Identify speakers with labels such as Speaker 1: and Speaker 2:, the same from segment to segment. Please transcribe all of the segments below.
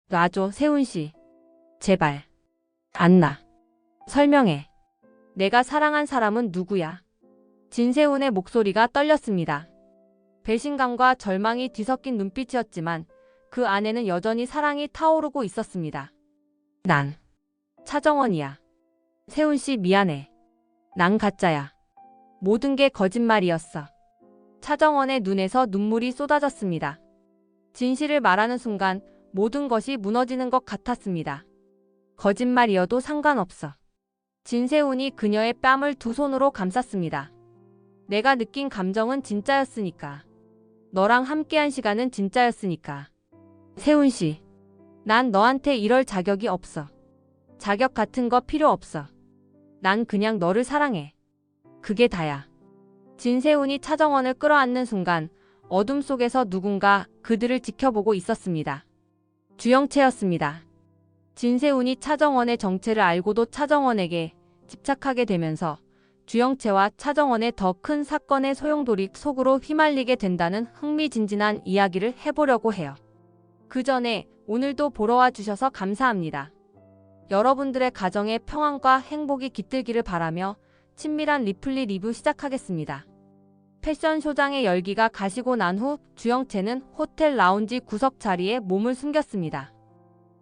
Speaker 1: 놔줘, 세훈씨. 제발. 안 놔. 설명해. 내가 사랑한 사람은 누구야? 진세훈의 목소리가 떨렸습니다. 배신감과 절망이 뒤섞인 눈빛이었지만 그 안에는 여전히 사랑이 타오르고 있었습니다. 난 차정원이야. 세훈씨 미안해. 난 가짜야. 모든 게 거짓말이었어. 차정원의 눈에서 눈물이 쏟아졌습니다. 진실을 말하는 순간 모든 것이 무너지는 것 같았습니다. 거짓말이어도 상관없어. 진세훈이 그녀의 뺨을 두 손으로 감쌌습니다. 내가 느낀 감정은 진짜였으니까. 너랑 함께한 시간은 진짜였으니까. 세훈씨, 난 너한테 이럴 자격이 없어. 자격 같은 거 필요 없어. 난 그냥 너를 사랑해. 그게 다야. 진세훈이 차정원을 끌어안는 순간 어둠 속에서 누군가 그들을 지켜보고 있었습니다. 주영채였습니다. 진세훈이 차정원의 정체를 알고도 차정원에게 집착하게 되면서 주영채와 차정원의 더 큰 사건의 소용돌이 속으로 휘말리게 된다는 흥미진진한 이야기를 해보려고 해요. 그 전에 오늘도 보러 와 주셔서 감사합니다. 여러분들의 가정에 평안과 행복이 깃들기를 바라며 친밀한 리플리 리뷰 시작하겠습니다. 패션 쇼장의 열기가 가시고 난 후 주영채는 호텔 라운지 구석 자리에 몸을 숨겼습니다.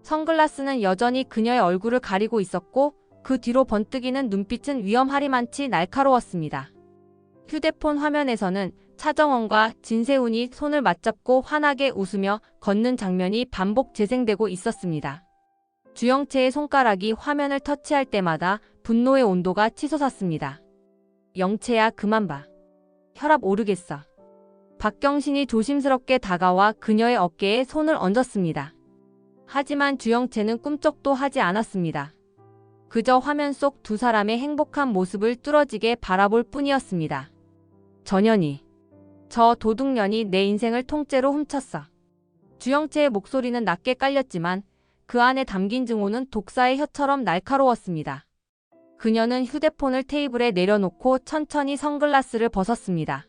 Speaker 1: 선글라스는 여전히 그녀의 얼굴을 가리고 있었고 그 뒤로 번뜩이는 눈빛은 위험하리만치 날카로웠습니다. 휴대폰 화면에서는 차정원과 진세훈이 손을 맞잡고 환하게 웃으며 걷는 장면이 반복 재생되고 있었습니다. 주영채의 손가락이 화면을 터치할 때마다 분노의 온도가 치솟았습니다. 영채야 그만 봐. 혈압 오르겠어. 박경신이 조심스럽게 다가와 그녀의 어깨에 손을 얹었습니다. 하지만 주영채는 꿈쩍도 하지 않았습니다. 그저 화면 속 두 사람의 행복한 모습을 뚫어지게 바라볼 뿐이었습니다. 전현이. 저 도둑년이 내 인생을 통째로 훔쳤어. 주영채의 목소리는 낮게 깔렸지만 그 안에 담긴 증오는 독사의 혀처럼 날카로웠습니다. 그녀는 휴대폰을 테이블에 내려놓고 천천히 선글라스를 벗었습니다.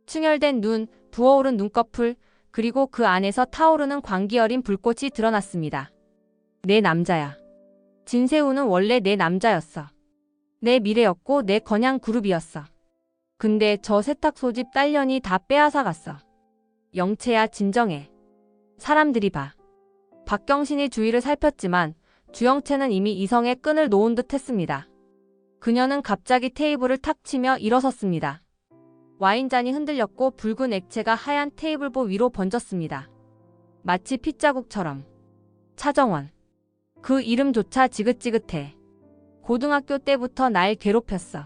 Speaker 1: 충혈된 눈, 부어오른 눈꺼풀, 그리고 그 안에서 타오르는 광기 어린 불꽃이 드러났습니다. 내 남자야. 진세훈은 원래 내 남자였어. 내 미래였고 내 건양 그룹이었어. 근데 저 세탁 소집 딸년이 다 빼앗아갔어. 영채야 진정해. 사람들이 봐. 박경신이 주위를 살폈지만 주영채는 이미 이성의 끈을 놓은 듯 했습니다. 그녀는 갑자기 테이블을 탁 치며 일어섰습니다. 와인잔이 흔들렸고 붉은 액체가 하얀 테이블보 위로 번졌습니다. 마치 핏자국처럼. 차정원. 그 이름조차 지긋지긋해. 고등학교 때부터 날 괴롭혔어.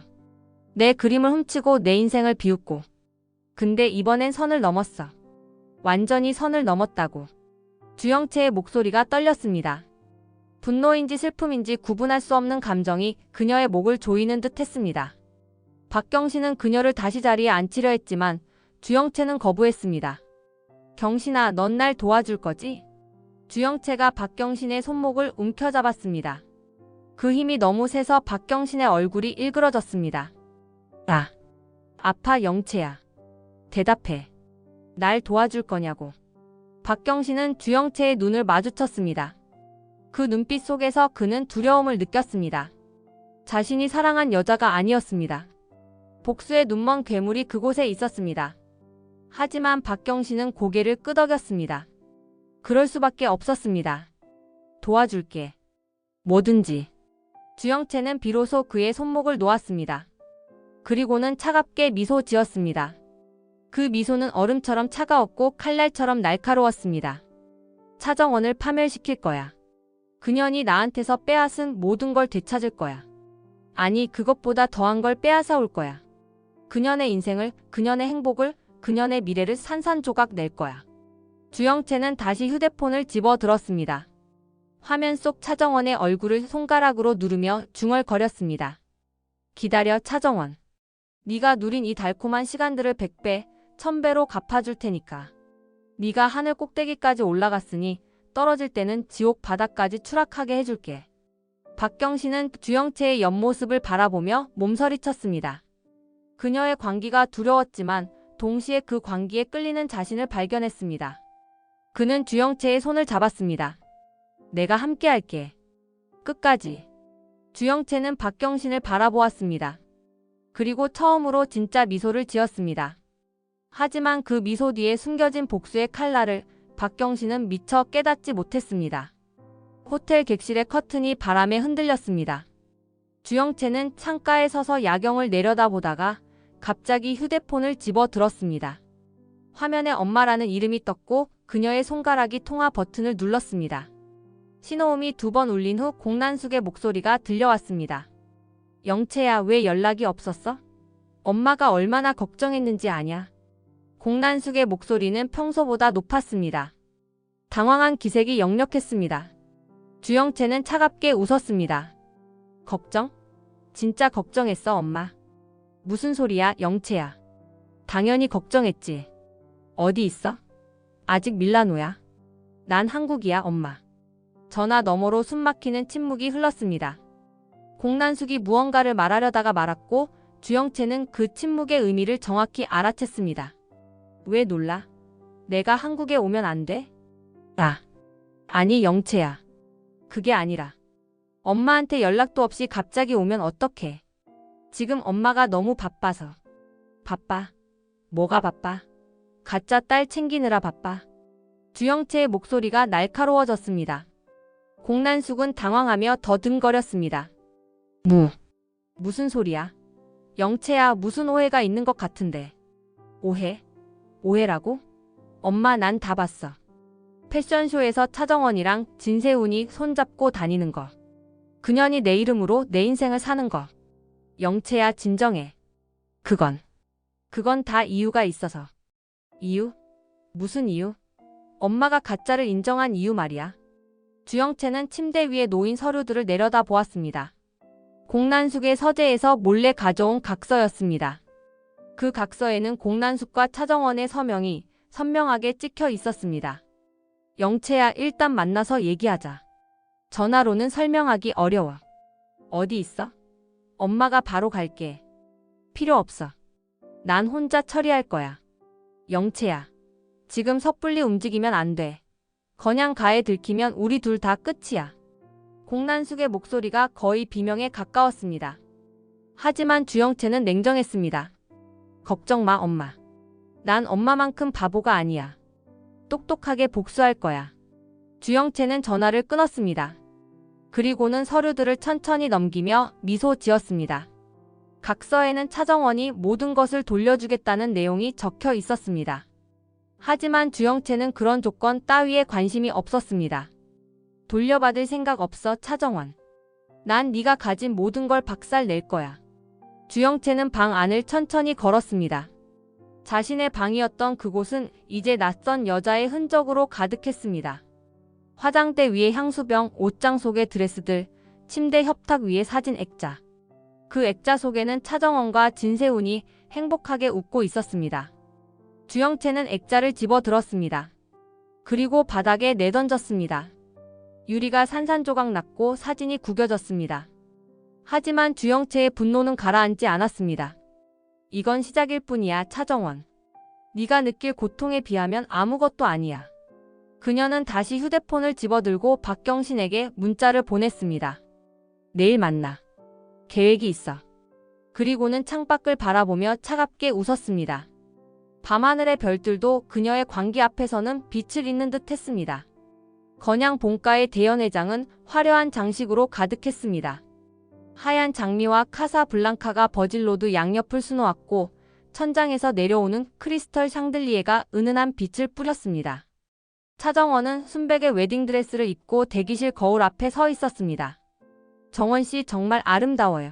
Speaker 1: 내 그림을 훔치고 내 인생을 비웃고. 근데 이번엔 선을 넘었어. 완전히 선을 넘었다고. 주영채의 목소리가 떨렸습니다. 분노인지 슬픔인지 구분할 수 없는 감정이 그녀의 목을 조이는 듯 했습니다. 박경신은 그녀를 다시 자리에 앉히려 했지만 주영채는 거부했습니다. 경신아, 넌 날 도와줄 거지? 주영채가 박경신의 손목을 움켜잡았습니다. 그 힘이 너무 세서 박경신의 얼굴이 일그러졌습니다. 아, 아파 영채야. 대답해. 날 도와줄 거냐고. 박경신은 주영채의 눈을 마주쳤습니다. 그 눈빛 속에서 그는 두려움을 느꼈습니다. 자신이 사랑한 여자가 아니었습니다. 복수의 눈먼 괴물이 그곳에 있었습니다. 하지만 박경신은 고개를 끄덕였습니다. 그럴 수밖에 없었습니다. 도와줄게. 뭐든지. 주영채는 비로소 그의 손목을 놓았습니다. 그리고는 차갑게 미소 지었습니다. 그 미소는 얼음처럼 차가웠고 칼날처럼 날카로웠습니다. 차정원을 파멸시킬 거야. 그년이 나한테서 빼앗은 모든 걸 되찾을 거야. 아니, 그것보다 더한 걸 빼앗아 올 거야. 그년의 인생을, 그년의 행복을, 그년의 미래를 산산조각 낼 거야. 주영채는 다시 휴대폰을 집어들었습니다. 화면 속 차정원의 얼굴을 손가락으로 누르며 중얼거렸습니다. 기다려 차정원. 네가 누린 이 달콤한 시간들을 100배, 1000배로 갚아줄 테니까. 네가 하늘 꼭대기까지 올라갔으니 떨어질 때는 지옥 바닥까지 추락하게 해줄게. 박경신은 주영채의 옆모습을 바라보며 몸서리쳤습니다. 그녀의 광기가 두려웠지만 동시에 그 광기에 끌리는 자신을 발견했습니다. 그는 주영채의 손을 잡았습니다. 내가 함께 할게. 끝까지. 주영채는 박경신을 바라보았습니다. 그리고 처음으로 진짜 미소를 지었습니다. 하지만 그 미소 뒤에 숨겨진 복수의 칼날을 박경신은 미처 깨닫지 못했습니다. 호텔 객실의 커튼이 바람에 흔들렸습니다. 주영채는 창가에 서서 야경을 내려다보다가 갑자기 휴대폰을 집어 들었습니다. 화면에 엄마라는 이름이 떴고 그녀의 손가락이 통화 버튼을 눌렀습니다. 신호음이 2번 울린 후 공난숙의 목소리가 들려왔습니다. 영채야, 왜 연락이 없었어? 엄마가 얼마나 걱정했는지 아냐? 공난숙의 목소리는 평소보다 높았습니다. 당황한 기색이 역력했습니다. 주영채는 차갑게 웃었습니다. 걱정? 진짜 걱정했어, 엄마. 무슨 소리야, 영채야. 당연히 걱정했지. 어디 있어? 아직 밀라노야. 난 한국이야, 엄마. 전화 너머로 숨막히는 침묵이 흘렀습니다. 공난숙이 무언가를 말하려다가 말았고 주영채는 그 침묵의 의미를 정확히 알아챘습니다. 왜 놀라? 내가 한국에 오면 안 돼? 아니 영채야. 그게 아니라 엄마한테 연락도 없이 갑자기 오면 어떡해. 지금 엄마가 너무 바빠서. 바빠? 뭐가 바빠? 가짜 딸 챙기느라 바빠. 주영채의 목소리가 날카로워졌습니다. 공난숙은 당황하며 더듬거렸습니다. 무슨 소리야? 영채야, 무슨 오해가 있는 것 같은데. 오해? 오해라고? 엄마, 난 다 봤어. 패션쇼에서 차정원이랑 진세훈이 손잡고 다니는 거. 그년이 내 이름으로 내 인생을 사는 거. 영채야, 진정해. 그건 다 이유가 있어서. 이유? 무슨 이유? 엄마가 가짜를 인정한 이유 말이야. 주영채는 침대 위에 놓인 서류들을 내려다 보았습니다. 공난숙의 서재에서 몰래 가져온 각서였습니다. 그 각서에는 공난숙과 차정원의 서명이 선명하게 찍혀 있었습니다. 영채야, 일단 만나서 얘기하자. 전화로는 설명하기 어려워. 어디 있어? 엄마가 바로 갈게. 필요 없어. 난 혼자 처리할 거야. 영채야, 지금 섣불리 움직이면 안 돼. 건양가에 들키면 우리 둘 다 끝이야. 공난숙의 목소리가 거의 비명에 가까웠습니다. 하지만 주영채는 냉정했습니다. 걱정 마, 엄마. 난 엄마만큼 바보가 아니야. 똑똑하게 복수할 거야. 주영채는 전화를 끊었습니다. 그리고는 서류들을 천천히 넘기며 미소 지었습니다. 각서에는 차정원이 모든 것을 돌려주겠다는 내용이 적혀 있었습니다. 하지만 주영채는 그런 조건 따위에 관심이 없었습니다. 돌려받을 생각 없어, 차정원. 난 네가 가진 모든 걸 박살 낼 거야. 주영채는 방 안을 천천히 걸었습니다. 자신의 방이었던 그곳은 이제 낯선 여자의 흔적으로 가득했습니다. 화장대 위에 향수병, 옷장 속의 드레스들, 침대 협탁 위에 사진 액자. 그 액자 속에는 차정원과 진세훈이 행복하게 웃고 있었습니다. 주영채는 액자를 집어들었습니다. 그리고 바닥에 내던졌습니다. 유리가 산산조각 났고 사진이 구겨졌습니다. 하지만 주영채의 분노는 가라앉지 않았습니다. 이건 시작일 뿐이야, 차정원. 네가 느낄 고통에 비하면 아무것도 아니야. 그녀는 다시 휴대폰을 집어들고 박경신에게 문자를 보냈습니다. 내일 만나. 계획이 있어. 그리고는 창밖을 바라보며 차갑게 웃었습니다. 밤하늘의 별들도 그녀의 광기 앞에서는 빛을 잇는 듯 했습니다. 건양 본가의 대연회장은 화려한 장식으로 가득했습니다. 하얀 장미와 카사블랑카가 버질로드 양옆을 수놓았고 천장에서 내려오는 크리스털 샹들리에가 은은한 빛을 뿌렸습니다. 차정원은 순백의 웨딩드레스를 입고 대기실 거울 앞에 서 있었습니다. 정원 씨 정말 아름다워요.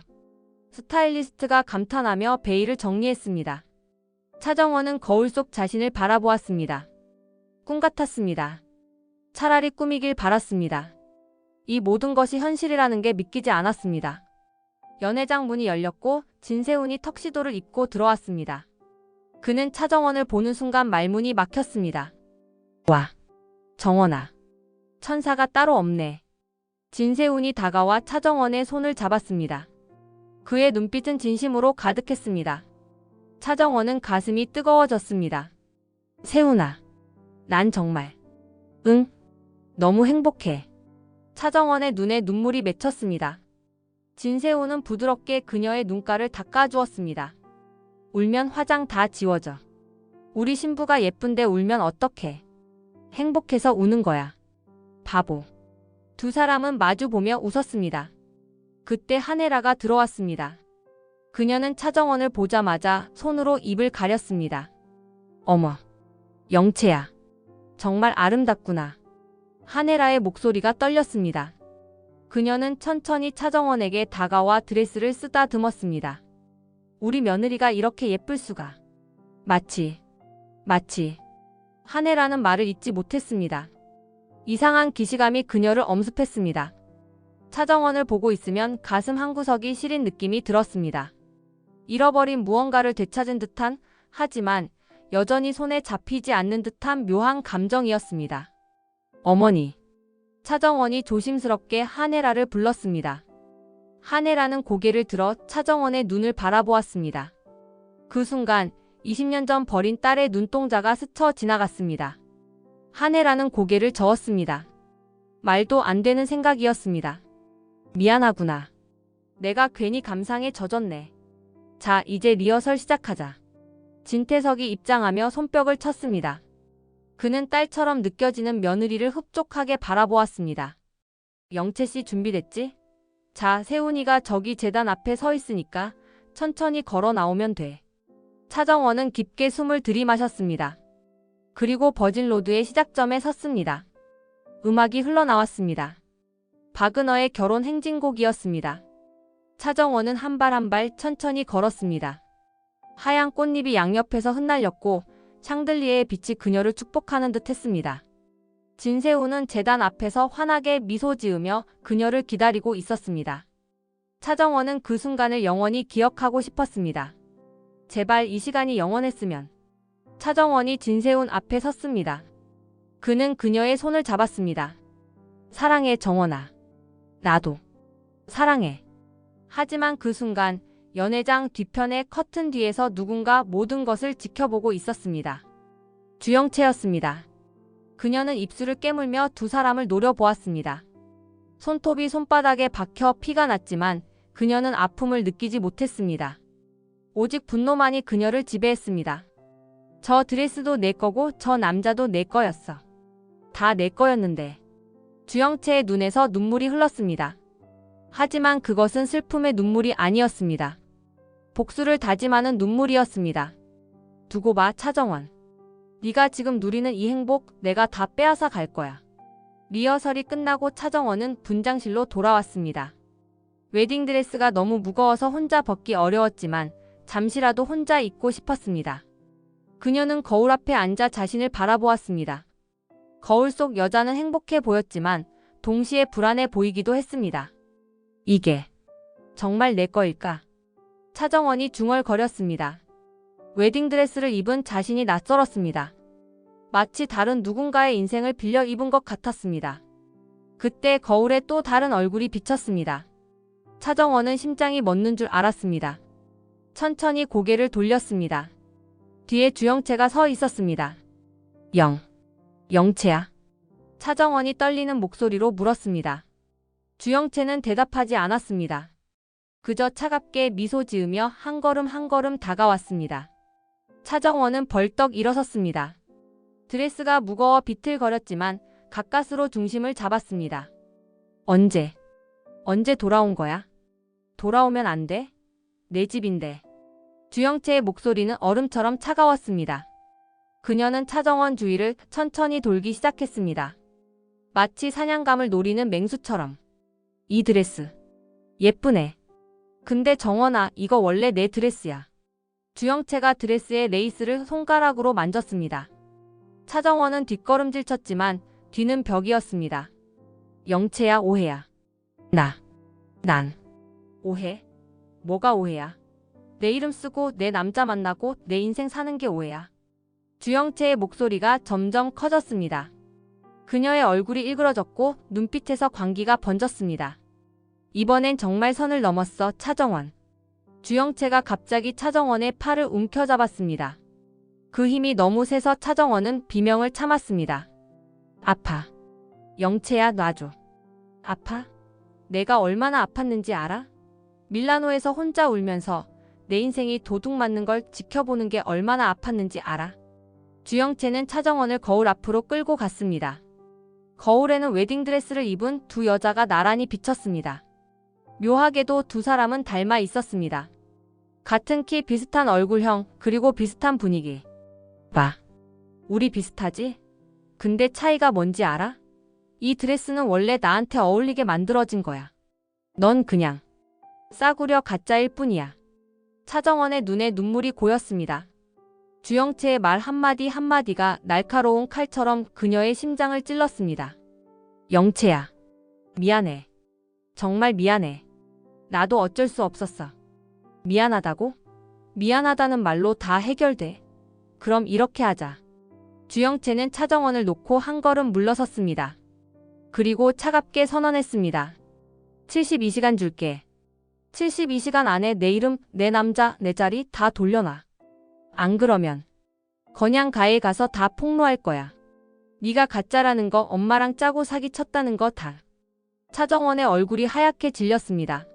Speaker 1: 스타일리스트가 감탄하며 베일을 정리했습니다. 차정원은 거울 속 자신을 바라보았습니다. 꿈 같았습니다. 차라리 꿈이길 바랐습니다. 이 모든 것이 현실이라는 게 믿기지 않았습니다. 연회장 문이 열렸고 진세훈이 턱시도를 입고 들어왔습니다. 그는 차정원을 보는 순간 말문이 막혔습니다. 와, 정원아. 천사가 따로 없네. 진세훈이 다가와 차정원의 손을 잡았습니다. 그의 눈빛은 진심으로 가득했습니다. 차정원은 가슴이 뜨거워졌습니다. 세훈아, 난 정말, 너무 행복해. 차정원의 눈에 눈물이 맺혔습니다. 진세호는 부드럽게 그녀의 눈가를 닦아주었습니다. 울면 화장 다 지워져. 우리 신부가 예쁜데 울면 어떡해. 행복해서 우는 거야. 바보. 두 사람은 마주보며 웃었습니다. 그때 한혜라가 들어왔습니다. 그녀는 차정원을 보자마자 손으로 입을 가렸습니다. 어머, 영채야. 정말 아름답구나. 한혜라의 목소리가 떨렸습니다. 그녀는 천천히 차정원에게 다가와 드레스를 쓰다듬었습니다. 우리 며느리가 이렇게 예쁠 수가. 마치. 한혜라는 말을 잇지 못했습니다. 이상한 기시감이 그녀를 엄습했습니다. 차정원을 보고 있으면 가슴 한구석이 시린 느낌이 들었습니다. 잃어버린 무언가를 되찾은 듯한, 하지만 여전히 손에 잡히지 않는 듯한 묘한 감정이었습니다. 어머니. 차정원이 조심스럽게 한혜라를 불렀습니다. 한혜라는 고개를 들어 차정원의 눈을 바라보았습니다. 그 순간 20년 전 버린 딸의 눈동자가 스쳐 지나갔습니다. 한혜라는 고개를 저었습니다. 말도 안 되는 생각이었습니다. 미안하구나. 내가 괜히 감상에 젖었네. 자, 이제 리허설 시작하자. 진태석이 입장하며 손뼉을 쳤습니다. 그는 딸처럼 느껴지는 며느리를 흡족하게 바라보았습니다. 영채씨 준비됐지? 자, 세훈이가 저기 제단 앞에 서 있으니까 천천히 걸어 나오면 돼. 차정원은 깊게 숨을 들이마셨습니다. 그리고 버진로드의 시작점에 섰습니다. 음악이 흘러나왔습니다. 바그너의 결혼 행진곡이었습니다. 차정원은 한 발 한 발 천천히 걸었습니다. 하얀 꽃잎이 양옆에서 흩날렸고 샹들리에의 빛이 그녀를 축복하는 듯 했습니다. 진세훈은 제단 앞에서 환하게 미소 지으며 그녀를 기다리고 있었습니다. 차정원은 그 순간을 영원히 기억하고 싶었습니다. 제발 이 시간이 영원했으면. 차정원이 진세훈 앞에 섰습니다. 그는 그녀의 손을 잡았습니다. 사랑해, 정원아. 나도 사랑해. 하지만 그 순간 연회장 뒤편의 커튼 뒤에서 누군가 모든 것을 지켜보고 있었습니다. 주영채였습니다. 그녀는 입술을 깨물며 두 사람을 노려보았습니다. 손톱이 손바닥에 박혀 피가 났지만 그녀는 아픔을 느끼지 못했습니다. 오직 분노만이 그녀를 지배했습니다. 저 드레스도 내 거고 저 남자도 내 거였어. 다 내 거였는데. 주영채의 눈에서 눈물이 흘렀습니다. 하지만 그것은 슬픔의 눈물이 아니었습니다. 복수를 다짐하는 눈물이었습니다. 두고 봐, 차정원. 네가 지금 누리는 이 행복 내가 다 빼앗아 갈 거야. 리허설이 끝나고 차정원은 분장실로 돌아왔습니다. 웨딩드레스가 너무 무거워서 혼자 벗기 어려웠지만 잠시라도 혼자 입고 싶었습니다. 그녀는 거울 앞에 앉아 자신을 바라보았습니다. 거울 속 여자는 행복해 보였지만 동시에 불안해 보이기도 했습니다. 이게 정말 내 거일까? 차정원이 중얼거렸습니다. 웨딩드레스를 입은 자신이 낯설었습니다. 마치 다른 누군가의 인생을 빌려 입은 것 같았습니다. 그때 거울에 또 다른 얼굴이 비쳤습니다. 차정원은 심장이 멎는 줄 알았습니다. 천천히 고개를 돌렸습니다. 뒤에 주영채가 서 있었습니다. 영채야? 차정원이 떨리는 목소리로 물었습니다. 주영채는 대답하지 않았습니다. 그저 차갑게 미소 지으며 한 걸음 한 걸음 다가왔습니다. 차정원은 벌떡 일어섰습니다. 드레스가 무거워 비틀거렸지만 가까스로 중심을 잡았습니다. 언제 돌아온 거야? 돌아오면 안 돼? 내 집인데. 주영채의 목소리는 얼음처럼 차가웠습니다. 그녀는 차정원 주위를 천천히 돌기 시작했습니다. 마치 사냥감을 노리는 맹수처럼. 이 드레스 예쁘네. 근데 정원아, 이거 원래 내 드레스야. 주영채가 드레스의 레이스를 손가락으로 만졌습니다. 차정원은 뒷걸음질 쳤지만 뒤는 벽이었습니다. 영채야, 오해야. 난 오해? 뭐가 오해야? 내 이름 쓰고 내 남자 만나고 내 인생 사는 게 오해야. 주영채의 목소리가 점점 커졌습니다. 그녀의 얼굴이 일그러졌고 눈빛에서 광기가 번졌습니다. 이번엔 정말 선을 넘었어, 차정원. 주영채가 갑자기 차정원의 팔을 움켜잡았습니다. 그 힘이 너무 세서 차정원은 비명을 참았습니다. 아파. 영채야, 놔줘. 아파? 내가 얼마나 아팠는지 알아? 밀라노에서 혼자 울면서 내 인생이 도둑 맞는 걸 지켜보는 게 얼마나 아팠는지 알아? 주영채는 차정원을 거울 앞으로 끌고 갔습니다. 거울에는 웨딩드레스를 입은 두 여자가 나란히 비쳤습니다. 묘하게도 두 사람은 닮아 있었습니다. 같은 키, 비슷한 얼굴형, 그리고 비슷한 분위기. 봐. 우리 비슷하지? 근데 차이가 뭔지 알아? 이 드레스는 원래 나한테 어울리게 만들어진 거야. 넌 그냥 싸구려 가짜일 뿐이야. 차정원의 눈에 눈물이 고였습니다. 주영채의 말 한마디 한마디가 날카로운 칼처럼 그녀의 심장을 찔렀습니다. 영채야. 미안해. 정말 미안해. 나도 어쩔 수 없었어. 미안하다고? 미안하다는 말로 다 해결돼. 그럼 이렇게 하자. 주영채는 차정원을 놓고 한 걸음 물러섰습니다. 그리고 차갑게 선언했습니다. 72시간 줄게. 72시간 안에 내 이름, 내 남자, 내 자리 다 돌려놔. 안 그러면 건양가에 가서 다 폭로할 거야. 네가 가짜라는 거, 엄마랑 짜고 사기쳤다는 거 다. 차정원의 얼굴이 하얗게 질렸습니다.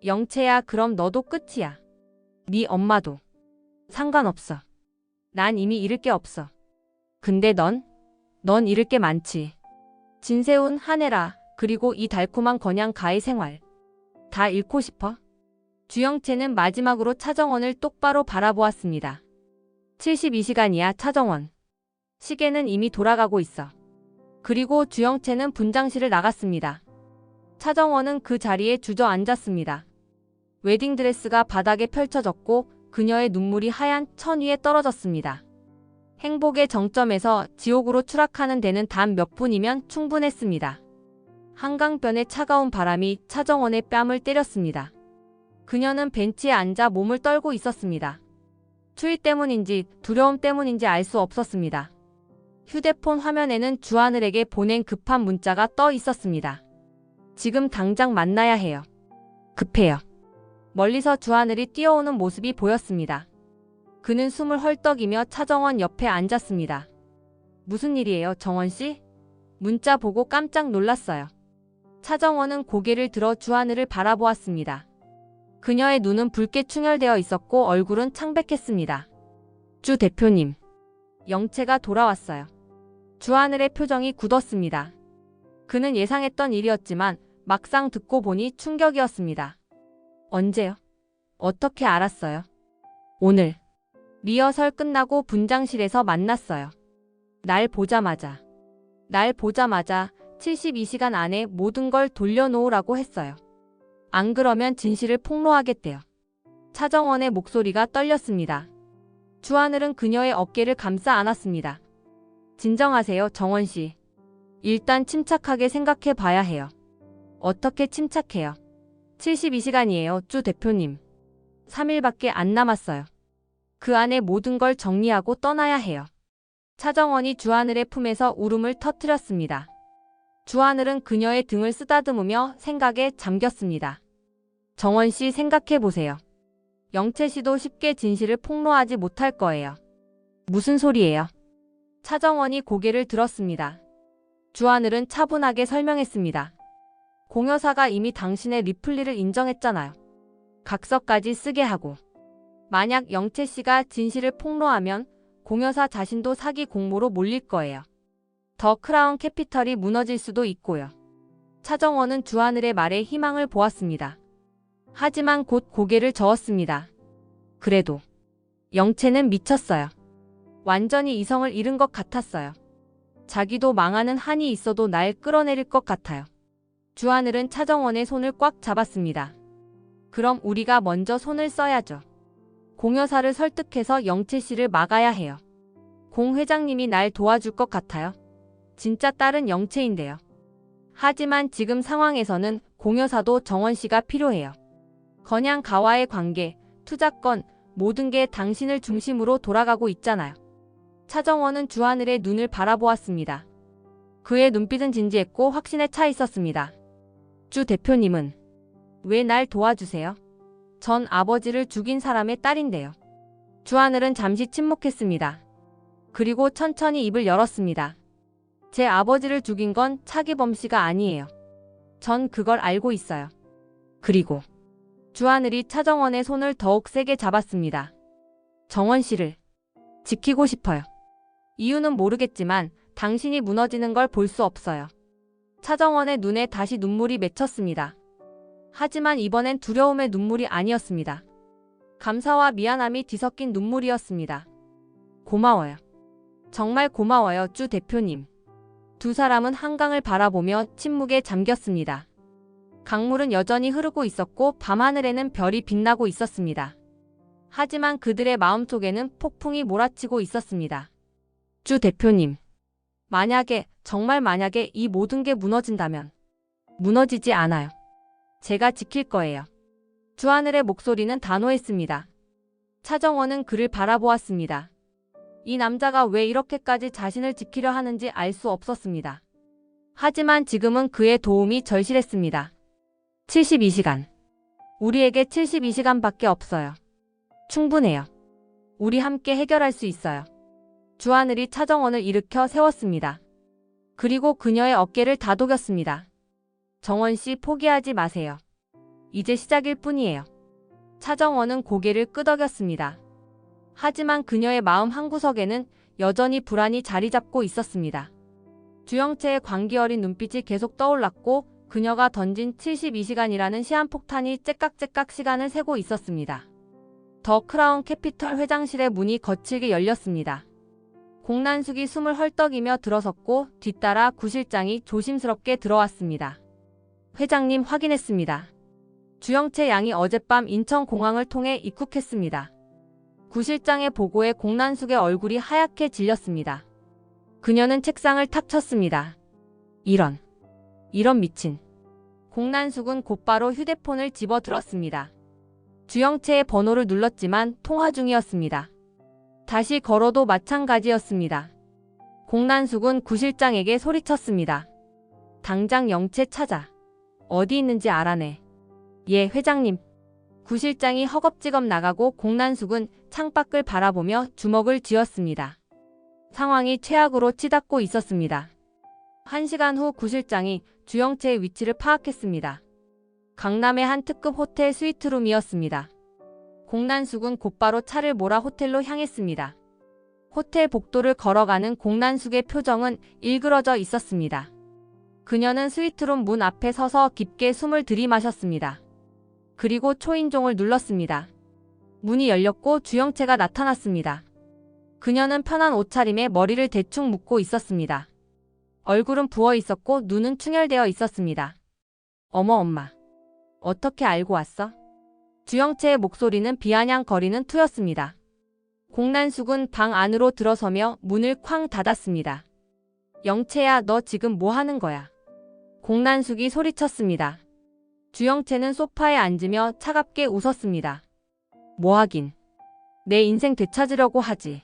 Speaker 1: 영채야, 그럼 너도 끝이야. 네 엄마도. 상관없어. 난 이미 잃을 게 없어. 근데 넌 잃을 게 많지. 진세훈, 한혜라, 그리고 이 달콤한 건양가의 생활. 다 잃고 싶어? 주영채는 마지막으로 차정원을 똑바로 바라보았습니다. 72시간이야, 차정원. 시계는 이미 돌아가고 있어. 그리고 주영채는 분장실을 나갔습니다. 차정원은 그 자리에 주저앉았습니다. 웨딩드레스가 바닥에 펼쳐졌고 그녀의 눈물이 하얀 천 위에 떨어졌습니다. 행복의 정점에서 지옥으로 추락하는 데는 단 몇 분이면 충분했습니다. 한강변의 차가운 바람이 차정원의 뺨을 때렸습니다. 그녀는 벤치에 앉아 몸을 떨고 있었습니다. 추위 때문인지 두려움 때문인지 알 수 없었습니다. 휴대폰 화면에는 주하늘에게 보낸 급한 문자가 떠 있었습니다. 지금 당장 만나야 해요. 급해요. 멀리서 주하늘이 뛰어오는 모습이 보였습니다. 그는 숨을 헐떡이며 차정원 옆에 앉았습니다. 무슨 일이에요, 정원 씨? 문자 보고 깜짝 놀랐어요. 차정원은 고개를 들어 주하늘을 바라보았습니다. 그녀의 눈은 붉게 충혈되어 있었고 얼굴은 창백했습니다. 주 대표님. 영채가 돌아왔어요. 주하늘의 표정이 굳었습니다. 그는 예상했던 일이었지만 막상 듣고 보니 충격이었습니다. 언제요? 어떻게 알았어요? 오늘. 리허설 끝나고 분장실에서 만났어요. 날 보자마자 72시간 안에 모든 걸 돌려놓으라고 했어요. 안 그러면 진실을 폭로하겠대요. 차정원의 목소리가 떨렸습니다. 주하늘은 그녀의 어깨를 감싸 안았습니다. 진정하세요, 정원 씨. 일단 침착하게 생각해 봐야 해요. 어떻게 침착해요? 72시간이에요, 주 대표님. 3일밖에 안 남았어요. 그 안에 모든 걸 정리하고 떠나야 해요. 차정원이 주하늘의 품에서 울음을 터뜨렸습니다. 주하늘은 그녀의 등을 쓰다듬으며 생각에 잠겼습니다. 정원 씨, 생각해 보세요. 영채 씨도 쉽게 진실을 폭로하지 못할 거예요. 무슨 소리예요? 차정원이 고개를 들었습니다. 주하늘은 차분하게 설명했습니다. 공여사가 이미 당신의 리플리를 인정했잖아요. 각서까지 쓰게 하고. 만약 영채 씨가 진실을 폭로하면 공여사 자신도 사기 공모로 몰릴 거예요. 더 크라운 캐피털이 무너질 수도 있고요. 차정원은 주하늘의 말에 희망을 보았습니다. 하지만 곧 고개를 저었습니다. 그래도 영채는 미쳤어요. 완전히 이성을 잃은 것 같았어요. 자기도 망하는 한이 있어도 날 끌어내릴 것 같아요. 주하늘은 차정원의 손을 꽉 잡았습니다. 그럼 우리가 먼저 손을 써야죠. 공여사를 설득해서 영채 씨를 막아야 해요. 공 회장님이 날 도와줄 것 같아요. 진짜 딸은 영채인데요. 하지만 지금 상황에서는 공여사도 정원 씨가 필요해요. 건양가와의 관계, 투자권, 모든 게 당신을 중심으로 돌아가고 있잖아요. 차정원은 주하늘의 눈을 바라보았습니다. 그의 눈빛은 진지했고 확신에 차 있었습니다. 주 대표님은 왜 날 도와주세요? 전 아버지를 죽인 사람의 딸인데요. 주하늘은 잠시 침묵했습니다. 그리고 천천히 입을 열었습니다. 제 아버지를 죽인 건 차기범 씨가 아니에요. 전 그걸 알고 있어요. 그리고 주하늘이 차정원의 손을 더욱 세게 잡았습니다. 정원 씨를 지키고 싶어요. 이유는 모르겠지만 당신이 무너지는 걸 볼 수 없어요. 차정원의 눈에 다시 눈물이 맺혔습니다. 하지만 이번엔 두려움의 눈물이 아니었습니다. 감사와 미안함이 뒤섞인 눈물이었습니다. 고마워요. 정말 고마워요, 주 대표님. 두 사람은 한강을 바라보며 침묵에 잠겼습니다. 강물은 여전히 흐르고 있었고 밤하늘에는 별이 빛나고 있었습니다. 하지만 그들의 마음속에는 폭풍이 몰아치고 있었습니다. 주 대표님, 만약에, 정말 만약에 이 모든 게 무너진다면 무너지지 않아요. 제가 지킬 거예요. 주하늘의 목소리는 단호했습니다. 차정원은 그를 바라보았습니다. 이 남자가 왜 이렇게까지 자신을 지키려 하는지 알 수 없었습니다. 하지만 지금은 그의 도움이 절실했습니다. 72시간. 우리에게 72시간밖에 없어요. 충분해요. 우리 함께 해결할 수 있어요. 주하늘이 차정원을 일으켜 세웠습니다. 그리고 그녀의 어깨를 다독였습니다. 정원 씨, 포기하지 마세요. 이제 시작일 뿐이에요. 차정원은 고개를 끄덕였습니다. 하지만 그녀의 마음 한구석에는 여전히 불안이 자리 잡고 있었습니다. 주영채의 광기 어린 눈빛이 계속 떠올랐고 그녀가 던진 72시간이라는 시한폭탄이 째깍째깍 시간을 세고 있었습니다. 더 크라운 캐피털 회장실의 문이 거칠게 열렸습니다. 공난숙이 숨을 헐떡이며 들어섰고 뒤따라 구실장이 조심스럽게 들어왔습니다. 회장님, 확인했습니다. 주영채 양이 어젯밤 인천공항을 통해 입국했습니다. 구실장의 보고에 공난숙의 얼굴이 하얗게 질렸습니다. 그녀는 책상을 탁 쳤습니다. 이런 미친. 공난숙은 곧바로 휴대폰을 집어들었습니다. 주영채의 번호를 눌렀지만 통화 중이었습니다. 다시 걸어도 마찬가지였습니다. 공난숙은 구실장에게 소리쳤습니다. 당장 영채 찾아. 어디 있는지 알아내. 예, 회장님. 구실장이 허겁지겁 나가고 공난숙은 창밖을 바라보며 주먹을 쥐었습니다. 상황이 최악으로 치닫고 있었습니다. 1시간 후 구실장이 주영채의 위치를 파악했습니다. 강남의 한 특급 호텔 스위트룸이었습니다. 공난숙은 곧바로 차를 몰아 호텔로 향했습니다. 호텔 복도를 걸어가는 공난숙의 표정은 일그러져 있었습니다. 그녀는 스위트룸 문 앞에 서서 깊게 숨을 들이마셨습니다. 그리고 초인종을 눌렀습니다. 문이 열렸고 주영채가 나타났습니다. 그녀는 편한 옷차림에 머리를 대충 묶고 있었습니다. 얼굴은 부어 있었고 눈은 충혈되어 있었습니다. 어머, 엄마. 어떻게 알고 왔어? 주영채의 목소리는 비아냥거리는 투였습니다. 공난숙은 방 안으로 들어서며 문을 쾅 닫았습니다. 영채야, 너 지금 뭐 하는 거야? 공난숙이 소리쳤습니다. 주영채는 소파에 앉으며 차갑게 웃었습니다. 뭐 하긴. 내 인생 되찾으려고 하지.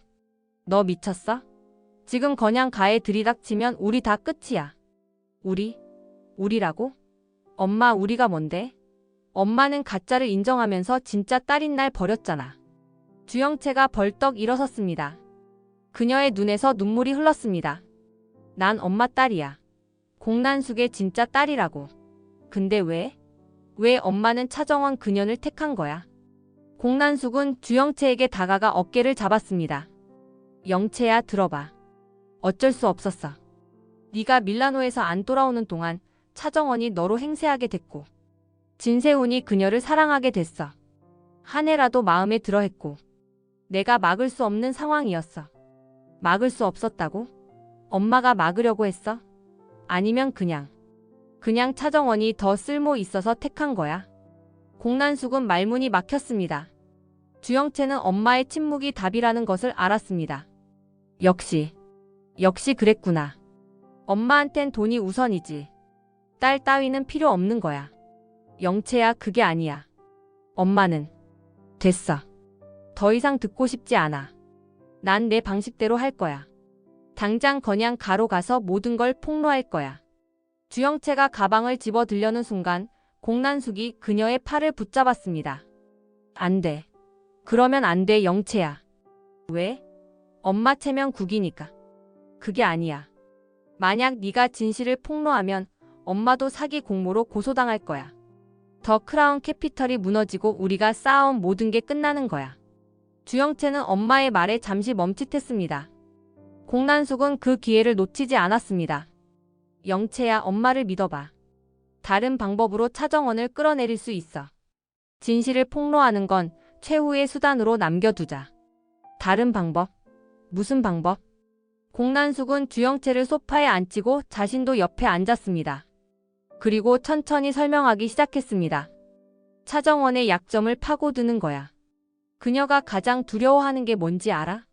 Speaker 1: 너 미쳤어? 지금 그냥 가에 들이닥치면 우리 다 끝이야. 우리라고? 엄마, 우리가 뭔데? 엄마는 가짜를 인정하면서 진짜 딸인 날 버렸잖아. 주영채가 벌떡 일어섰습니다. 그녀의 눈에서 눈물이 흘렀습니다. 난 엄마 딸이야. 공난숙의 진짜 딸이라고. 근데 왜 엄마는 차정원 그년을 택한 거야? 공난숙은 주영채에게 다가가 어깨를 잡았습니다. 영채야, 들어봐. 어쩔 수 없었어. 네가 밀라노에서 안 돌아오는 동안 차정원이 너로 행세하게 됐고 진세훈이 그녀를 사랑하게 됐어. 한 해라도 마음에 들어 했고 내가 막을 수 없는 상황이었어. 막을 수 없었다고? 엄마가 막으려고 했어? 아니면 그냥 차정원이 더 쓸모 있어서 택한 거야? 공난숙은 말문이 막혔습니다. 주영채는 엄마의 침묵이 답이라는 것을 알았습니다. 역시 그랬구나. 엄마한텐 돈이 우선이지. 딸 따위는 필요 없는 거야. 영채야, 그게 아니야. 엄마는 됐어. 더 이상 듣고 싶지 않아. 난 내 방식대로 할 거야. 당장 그냥 가로 가서 모든 걸 폭로할 거야. 주영채가 가방을 집어 들려는 순간 공난숙이 그녀의 팔을 붙잡았습니다. 안 돼. 그러면 안 돼, 영채야. 왜? 엄마 체면 국이니까. 그게 아니야. 만약 네가 진실을 폭로하면 엄마도 사기 공모로 고소당할 거야. 더 크라운 캐피털이 무너지고 우리가 쌓아온 모든 게 끝나는 거야. 주영채는 엄마의 말에 잠시 멈칫했습니다. 공난숙은 그 기회를 놓치지 않았습니다. 영채야, 엄마를 믿어봐. 다른 방법으로 차정원을 끌어내릴 수 있어. 진실을 폭로하는 건 최후의 수단으로 남겨두자. 다른 방법? 무슨 방법? 공난숙은 주영채를 소파에 앉히고 자신도 옆에 앉았습니다. 그리고 천천히 설명하기 시작했습니다. 차정원의 약점을 파고드는 거야. 그녀가 가장 두려워하는 게 뭔지 알아?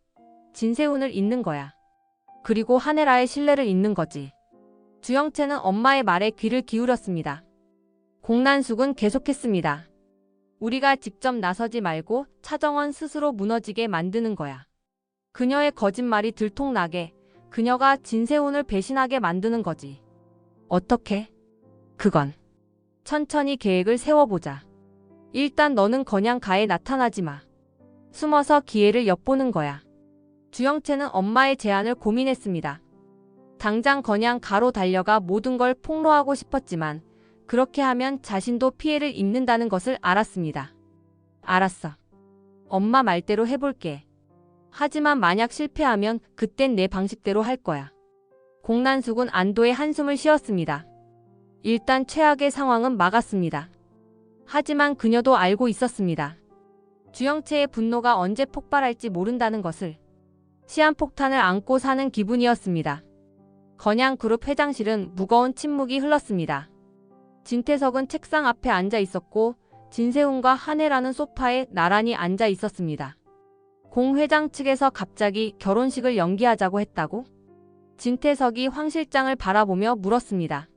Speaker 1: 진세훈을 잇는 거야. 그리고 한혜라의 신뢰를 잇는 거지. 주영채는 엄마의 말에 귀를 기울였습니다. 공난숙은 계속했습니다. 우리가 직접 나서지 말고 차정원 스스로 무너지게 만드는 거야. 그녀의 거짓말이 들통나게, 그녀가 진세훈을 배신하게 만드는 거지. 어떻게? 그건 천천히 계획을 세워보자. 일단 너는 건양가에 나타나지 마. 숨어서 기회를 엿보는 거야. 주영채는 엄마의 제안을 고민했습니다. 당장 건양가로 달려가 모든 걸 폭로하고 싶었지만 그렇게 하면 자신도 피해를 입는다는 것을 알았습니다. 알았어. 엄마 말대로 해볼게. 하지만 만약 실패하면 그땐 내 방식대로 할 거야. 공난숙은 안도의 한숨을 쉬었습니다. 일단 최악의 상황은 막았습니다. 하지만 그녀도 알고 있었습니다. 주영채의 분노가 언제 폭발할지 모른다는 것을. 시한폭탄을 안고 사는 기분이었습니다. 건양그룹 회장실은 무거운 침묵이 흘렀습니다. 진태석은 책상 앞에 앉아 있었고 진세훈과 한혜라는 소파에 나란히 앉아 있었습니다. 공 회장 측에서 갑자기 결혼식을 연기하자고 했다고? 진태석이 황 실장을 바라보며 물었습니다.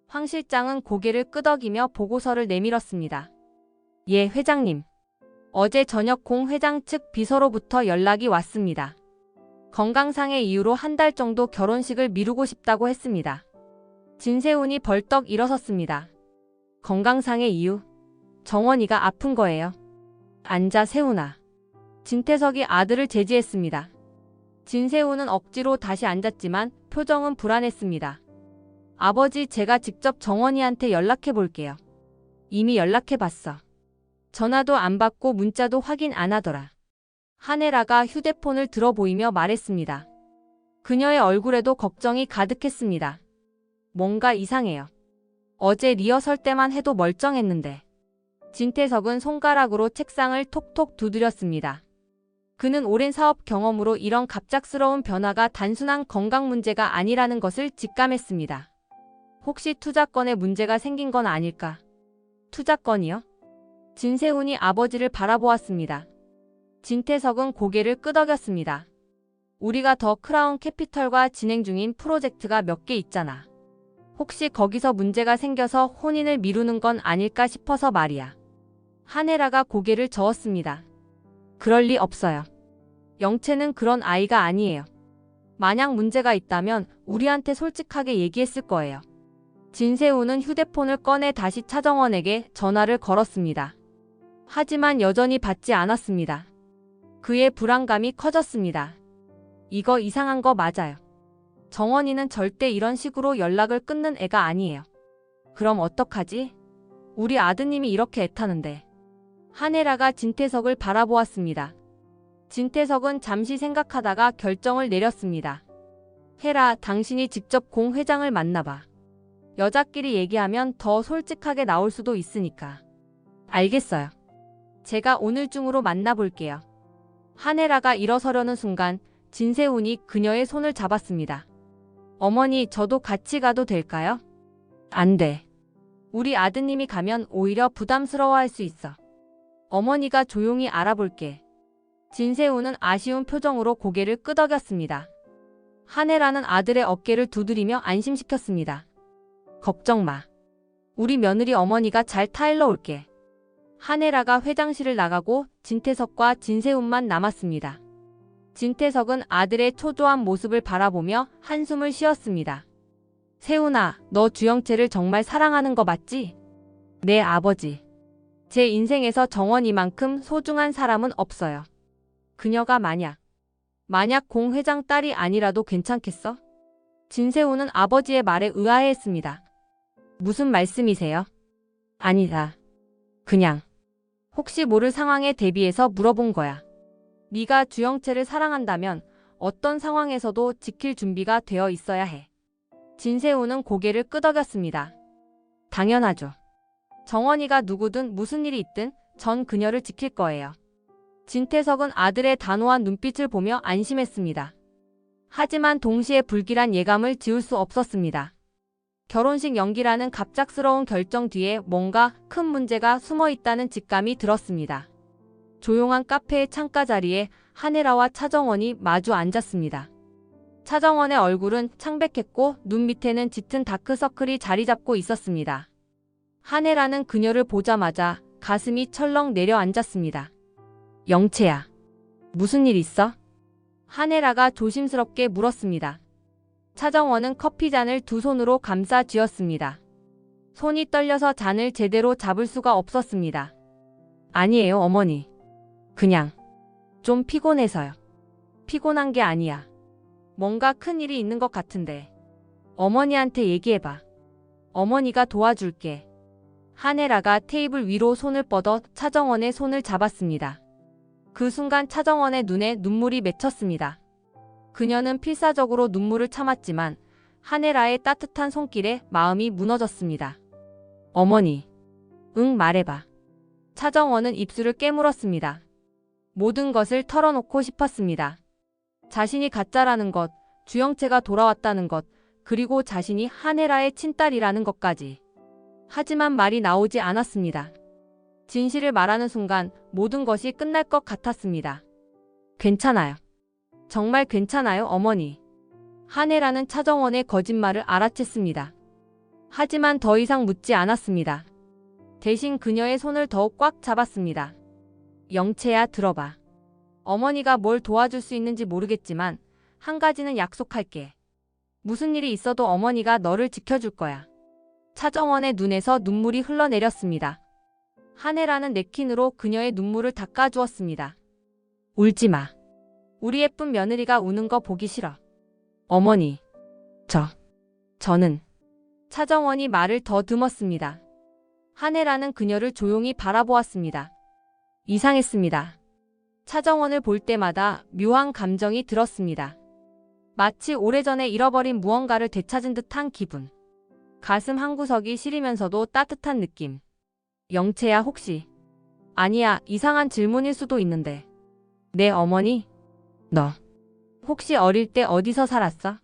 Speaker 1: 황 실장은 고개를 끄덕이며 보고서를 내밀었습니다. 예, 회장님. 어제 저녁 공 회장 측 비서로부터 연락이 왔습니다. 건강상의 이유로 한 달 정도 결혼식을 미루고 싶다고 했습니다. 진세훈이 벌떡 일어섰습니다. 건강상의 이유? 정원이가 아픈 거예요. 앉아, 세훈아. 진태석이 아들을 제지했습니다. 진세훈은 억지로 다시 앉았지만 표정은 불안했습니다. 아버지, 제가 직접 정원이한테 연락해 볼게요. 이미 연락해 봤어. 전화도 안 받고 문자도 확인 안 하더라. 한혜라가 휴대폰을 들어 보이며 말했습니다. 그녀의 얼굴에도 걱정이 가득했습니다. 뭔가 이상해요. 어제 리허설 때만 해도 멀쩡했는데. 진태석은 손가락으로 책상을 톡톡 두드렸습니다. 그는 오랜 사업 경험으로 이런 갑작스러운 변화가 단순한 건강 문제가 아니라는 것을 직감했습니다. 혹시 투자건에 문제가 생긴 건 아닐까? 투자건이요? 진세훈이 아버지를 바라보았습니다. 진태석은 고개를 끄덕였습니다. 우리가 더 크라운 캐피털과 진행 중인 프로젝트가 몇 개 있잖아. 혹시 거기서 문제가 생겨서 혼인을 미루는 건 아닐까 싶어서 말이야. 한혜라가 고개를 저었습니다. 그럴 리 없어요. 영채는 그런 아이가 아니에요. 만약 문제가 있다면 우리한테 솔직하게 얘기했을 거예요. 진세훈은 휴대폰을 꺼내 다시 차정원에게 전화를 걸었습니다. 하지만 여전히 받지 않았습니다. 그의 불안감이 커졌습니다. 이거 이상한 거 맞아요. 정원이는 절대 이런 식으로 연락을 끊는 애가 아니에요. 그럼 어떡하지? 우리 아드님이 이렇게 애타는데. 한혜라가 진태석을 바라보았습니다. 진태석은 잠시 생각하다가 결정을 내렸습니다. 혜라, 당신이 직접 공 회장을 만나봐. 여자끼리 얘기하면 더 솔직하게 나올 수도 있으니까. 알겠어요. 제가 오늘 중으로 만나볼게요. 한혜라가 일어서려는 순간 진세훈이 그녀의 손을 잡았습니다. 어머니, 저도 같이 가도 될까요? 안 돼. 우리 아드님이 가면 오히려 부담스러워할 수 있어. 어머니가 조용히 알아볼게. 진세훈은 아쉬운 표정으로 고개를 끄덕였습니다. 한혜라는 아들의 어깨를 두드리며 안심시켰습니다. 걱정 마. 우리 며느리 어머니가 잘 타일러 올게. 한혜라가 회장실을 나가고 진태석과 진세훈만 남았습니다. 진태석은 아들의 초조한 모습을 바라보며 한숨을 쉬었습니다. 세훈아, 너 주영채를 정말 사랑하는 거 맞지? 네, 아버지. 제 인생에서 정원이만큼 소중한 사람은 없어요. 그녀가 만약 공 회장 딸이 아니라도 괜찮겠어? 진세훈은 아버지의 말에 의아해했습니다. 무슨 말씀이세요? 아니다. 그냥 혹시 모를 상황에 대비해서 물어본 거야. 네가 주영채를 사랑한다면 어떤 상황에서도 지킬 준비가 되어 있어야 해. 진세우는 고개를 끄덕였습니다. 당연하죠. 정원이가 누구든 무슨 일이 있든 전 그녀를 지킬 거예요. 진태석은 아들의 단호한 눈빛을 보며 안심했습니다. 하지만 동시에 불길한 예감을 지울 수 없었습니다. 결혼식 연기라는 갑작스러운 결정 뒤에 뭔가 큰 문제가 숨어 있다는 직감이 들었습니다. 조용한 카페의 창가 자리에 한혜라와 차정원이 마주 앉았습니다. 차정원의 얼굴은 창백했고 눈 밑에는 짙은 다크서클이 자리 잡고 있었습니다. 한혜라는 그녀를 보자마자 가슴이 철렁 내려앉았습니다. 영채야, 무슨 일 있어? 한혜라가 조심스럽게 물었습니다. 차정원은 커피잔을 두 손으로 감싸 쥐었습니다. 손이 떨려서 잔을 제대로 잡을 수가 없었습니다. 아니에요, 어머니. 그냥 좀 피곤해서요. 피곤한 게 아니야. 뭔가 큰 일이 있는 것 같은데. 어머니한테 얘기해봐. 어머니가 도와줄게. 한혜라가 테이블 위로 손을 뻗어 차정원의 손을 잡았습니다. 그 순간 차정원의 눈에 눈물이 맺혔습니다. 그녀는 필사적으로 눈물을 참았지만 한혜라의 따뜻한 손길에 마음이 무너졌습니다. 어머니, 응, 말해봐. 차정원은 입술을 깨물었습니다. 모든 것을 털어놓고 싶었습니다. 자신이 가짜라는 것, 주영채가 돌아왔다는 것, 그리고 자신이 한혜라의 친딸이라는 것까지. 하지만 말이 나오지 않았습니다. 진실을 말하는 순간 모든 것이 끝날 것 같았습니다. 괜찮아요. 정말 괜찮아요, 어머니. 한혜라는 차정원의 거짓말을 알아챘습니다. 하지만 더 이상 묻지 않았습니다. 대신 그녀의 손을 더욱 꽉 잡았습니다. 영채야, 들어봐. 어머니가 뭘 도와줄 수 있는지 모르겠지만 한 가지는 약속할게. 무슨 일이 있어도 어머니가 너를 지켜줄 거야. 차정원의 눈에서 눈물이 흘러내렸습니다. 한혜라는 냅킨으로 그녀의 눈물을 닦아주었습니다. 울지 마. 우리 예쁜 며느리가 우는 거 보기 싫어. 어머니, 저는. 차정원이 말을 더듬었습니다. 한혜라는 그녀를 조용히 바라보았습니다. 이상했습니다. 차정원을 볼 때마다 묘한 감정이 들었습니다. 마치 오래전에 잃어버린 무언가를 되찾은 듯한 기분. 가슴 한구석이 시리면서도 따뜻한 느낌. 영채야, 혹시. 아니야, 이상한 질문일 수도 있는데. 내 어머니? 너 혹시 어릴 때 어디서 살았어?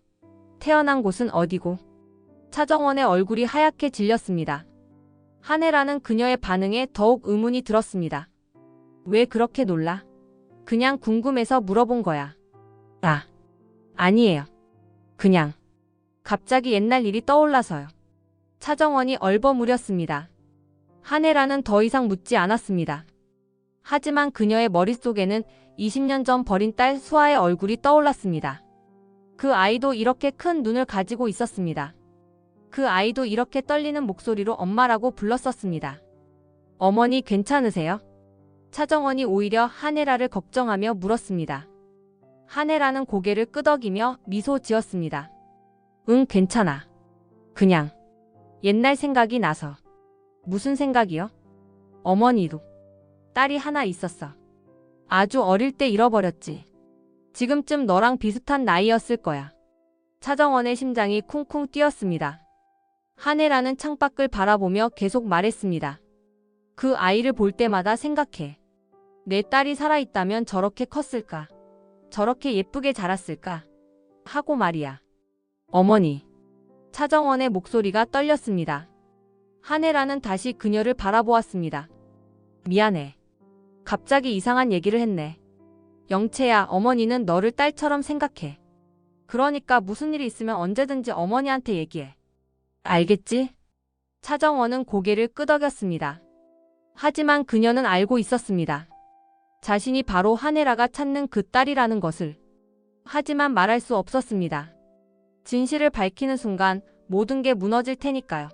Speaker 1: 태어난 곳은 어디고? 차정원의 얼굴이 하얗게 질렸습니다. 한혜라는 그녀의 반응에 더욱 의문이 들었습니다. 왜 그렇게 놀라? 그냥 궁금해서 물어본 거야. 아니에요. 그냥 갑자기 옛날 일이 떠올라서요. 차정원이 얼버무렸습니다. 한혜라는 더 이상 묻지 않았습니다. 하지만 그녀의 머릿속에는 20년 전 버린 딸 수아의 얼굴이 떠올랐습니다. 그 아이도 이렇게 큰 눈을 가지고 있었습니다. 그 아이도 이렇게 떨리는 목소리로 엄마라고 불렀었습니다. 어머니 괜찮으세요? 차정원이 오히려 한혜라를 걱정하며 물었습니다. 한혜라는 고개를 끄덕이며 미소 지었습니다. 응, 괜찮아. 그냥 옛날 생각이 나서. 무슨 생각이요? 어머니도 딸이 하나 있었어. 아주 어릴 때 잃어버렸지. 지금쯤 너랑 비슷한 나이였을 거야. 차정원의 심장이 쿵쿵 뛰었습니다. 한혜라는 창밖을 바라보며 계속 말했습니다. 그 아이를 볼 때마다 생각해. 내 딸이 살아있다면 저렇게 컸을까? 저렇게 예쁘게 자랐을까? 하고 말이야. 어머니. 차정원의 목소리가 떨렸습니다. 한혜라는 다시 그녀를 바라보았습니다. 미안해. 갑자기 이상한 얘기를 했네. 영채야, 어머니는 너를 딸처럼 생각해. 그러니까 무슨 일이 있으면 언제든지 어머니한테 얘기해. 알겠지? 차정원은 고개를 끄덕였습니다. 하지만 그녀는 알고 있었습니다. 자신이 바로 한혜라가 찾는 그 딸이라는 것을. 하지만 말할 수 없었습니다. 진실을 밝히는 순간 모든 게 무너질 테니까요.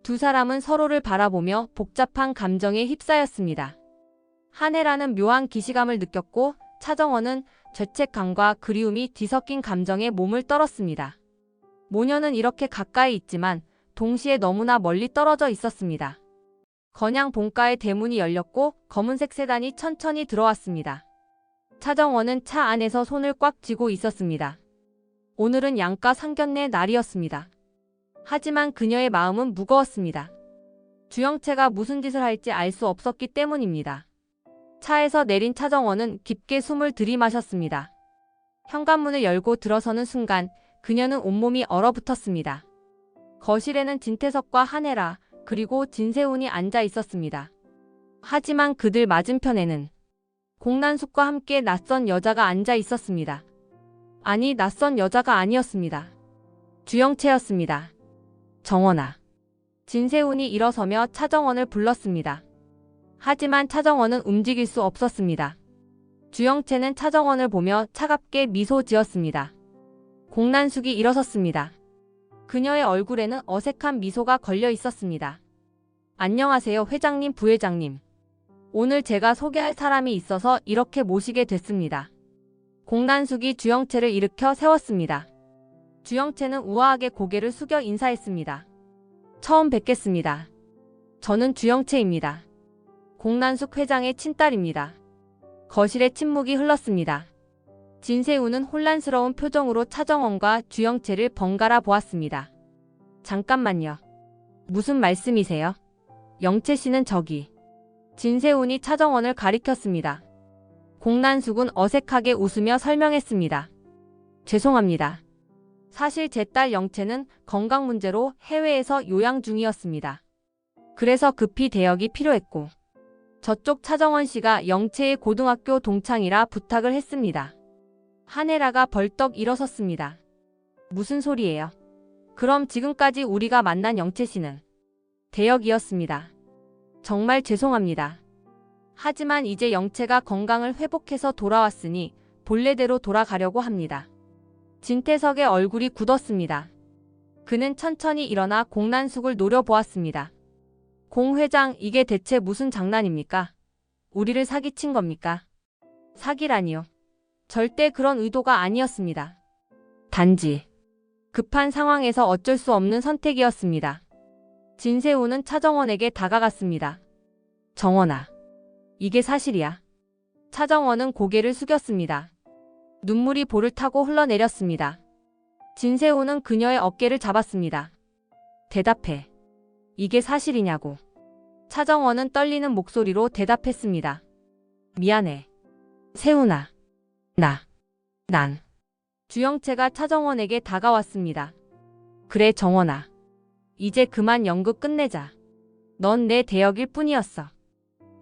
Speaker 1: 두 사람은 서로를 바라보며 복잡한 감정에 휩싸였습니다. 한혜라는 묘한 기시감을 느꼈고 차정원은 죄책감과 그리움이 뒤섞인 감정에 몸을 떨었습니다. 모녀는 이렇게 가까이 있지만 동시에 너무나 멀리 떨어져 있었습니다. 건양 본가의 대문이 열렸고 검은색 세단이 천천히 들어왔습니다. 차정원은 차 안에서 손을 꽉 쥐고 있었습니다. 오늘은 양가 상견례 날이었습니다. 하지만 그녀의 마음은 무거웠습니다. 주영채가 무슨 짓을 할지 알 수 없었기 때문입니다. 차에서 내린 차정원은 깊게 숨을 들이마셨습니다. 현관문을 열고 들어서는 순간 그녀는 온몸이 얼어붙었습니다. 거실에는 진태석과 한혜라 그리고 진세훈이 앉아 있었습니다. 하지만 그들 맞은편에는 공난숙과 함께 낯선 여자가 앉아 있었습니다. 아니, 낯선 여자가 아니었습니다. 주영채였습니다. 정원아. 진세훈이 일어서며 차정원을 불렀습니다. 하지만 차정원은 움직일 수 없었습니다. 주영채는 차정원을 보며 차갑게 미소 지었습니다. 공난숙이 일어섰습니다. 그녀의 얼굴에는 어색한 미소가 걸려 있었습니다. 안녕하세요, 회장님, 부회장님. 오늘 제가 소개할 사람이 있어서 이렇게 모시게 됐습니다. 공난숙이 주영채를 일으켜 세웠습니다. 주영채는 우아하게 고개를 숙여 인사했습니다. 처음 뵙겠습니다. 저는 주영채입니다. 공난숙 회장의 친딸입니다. 거실에 침묵이 흘렀습니다. 진세우는 혼란스러운 표정으로 차정원과 주영채를 번갈아 보았습니다. 잠깐만요. 무슨 말씀이세요? 영채 씨는 저기. 진세훈이 차정원을 가리켰습니다. 공난숙은 어색하게 웃으며 설명했습니다. 죄송합니다. 사실 제 딸 영채는 건강 문제로 해외에서 요양 중이었습니다. 그래서 급히 대역이 필요했고 저쪽 차정원 씨가 영채의 고등학교 동창이라 부탁을 했습니다. 한혜라가 벌떡 일어섰습니다. 무슨 소리예요? 그럼 지금까지 우리가 만난 영채 씨는 대역이었습니다. 정말 죄송합니다. 하지만 이제 영채가 건강을 회복해서 돌아왔으니 본래대로 돌아가려고 합니다. 진태석의 얼굴이 굳었습니다. 그는 천천히 일어나 공난숙을 노려보았습니다. 공 회장, 이게 대체 무슨 장난입니까? 우리를 사기친 겁니까? 사기라니요. 절대 그런 의도가 아니었습니다. 단지 급한 상황에서 어쩔 수 없는 선택이었습니다. 진세훈은 차정원에게 다가갔습니다. 정원아, 이게 사실이야. 차정원은 고개를 숙였습니다. 눈물이 볼을 타고 흘러내렸습니다. 진세훈은 그녀의 어깨를 잡았습니다. 대답해. 이게 사실이냐고. 차정원은 떨리는 목소리로 대답했습니다. 미안해. 세훈아. 난. 주영채가 차정원에게 다가왔습니다. 그래, 정원아. 이제 그만 연극 끝내자. 넌 내 대역일 뿐이었어.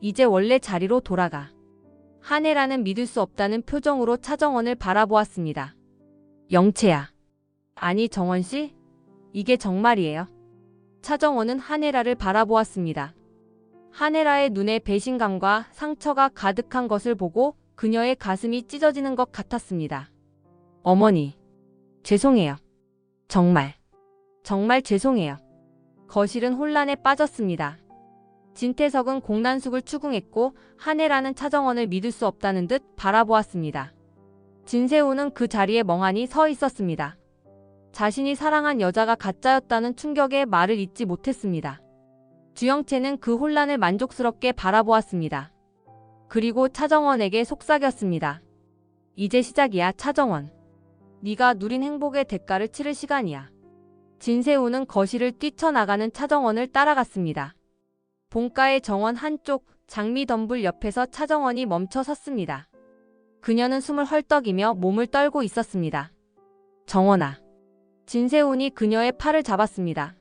Speaker 1: 이제 원래 자리로 돌아가. 한혜라는 믿을 수 없다는 표정으로 차정원을 바라보았습니다. 영채야. 아니, 정원씨? 이게 정말이에요? 차정원은 한혜라를 바라보았습니다. 한혜라의 눈에 배신감과 상처가 가득한 것을 보고 그녀의 가슴이 찢어지는 것 같았습니다. 어머니, 죄송해요. 정말 죄송해요. 거실은 혼란에 빠졌습니다. 진태석은 공난숙을 추궁했고 한혜라는 차정원을 믿을 수 없다는 듯 바라보았습니다. 진세훈은 그 자리에 멍하니 서 있었습니다. 자신이 사랑한 여자가 가짜였다는 충격에 말을 잇지 못했습니다. 주영채는 그 혼란을 만족스럽게 바라보았습니다. 그리고 차정원에게 속삭였습니다. 이제 시작이야, 차정원. 네가 누린 행복의 대가를 치를 시간이야. 진세훈은 거실을 뛰쳐나가는 차정원을 따라갔습니다. 본가의 정원 한쪽 장미덤불 옆에서 차정원이 멈춰 섰습니다. 그녀는 숨을 헐떡이며 몸을 떨고 있었습니다. 정원아. 진세훈이 그녀의 팔을 잡았습니다.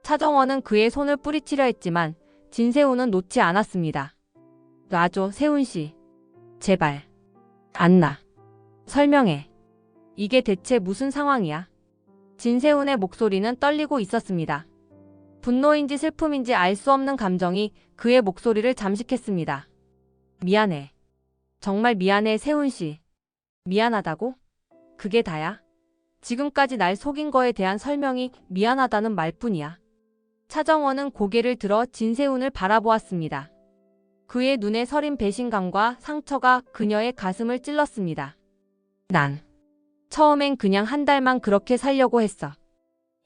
Speaker 1: 차정원은 그의 손을 뿌리치려 했지만 진세훈은 놓지 않았습니다. 놔줘, 세훈씨. 제발. 안 놔. 설명해. 이게 대체 무슨 상황이야? 진세훈의 목소리는 떨리고 있었습니다. 분노인지 슬픔인지 알 수 없는 감정이 그의 목소리를 잠식했습니다. 미안해. 정말 미안해, 세훈씨. 미안하다고? 그게 다야? 지금까지 날 속인 거에 대한 설명이 미안하다는 말뿐이야. 차정원은 고개를 들어 진세훈을 바라보았습니다. 그의 눈에 서린 배신감과 상처가 그녀의 가슴을 찔렀습니다. 난 처음엔 그냥 한 달만 그렇게 살려고 했어.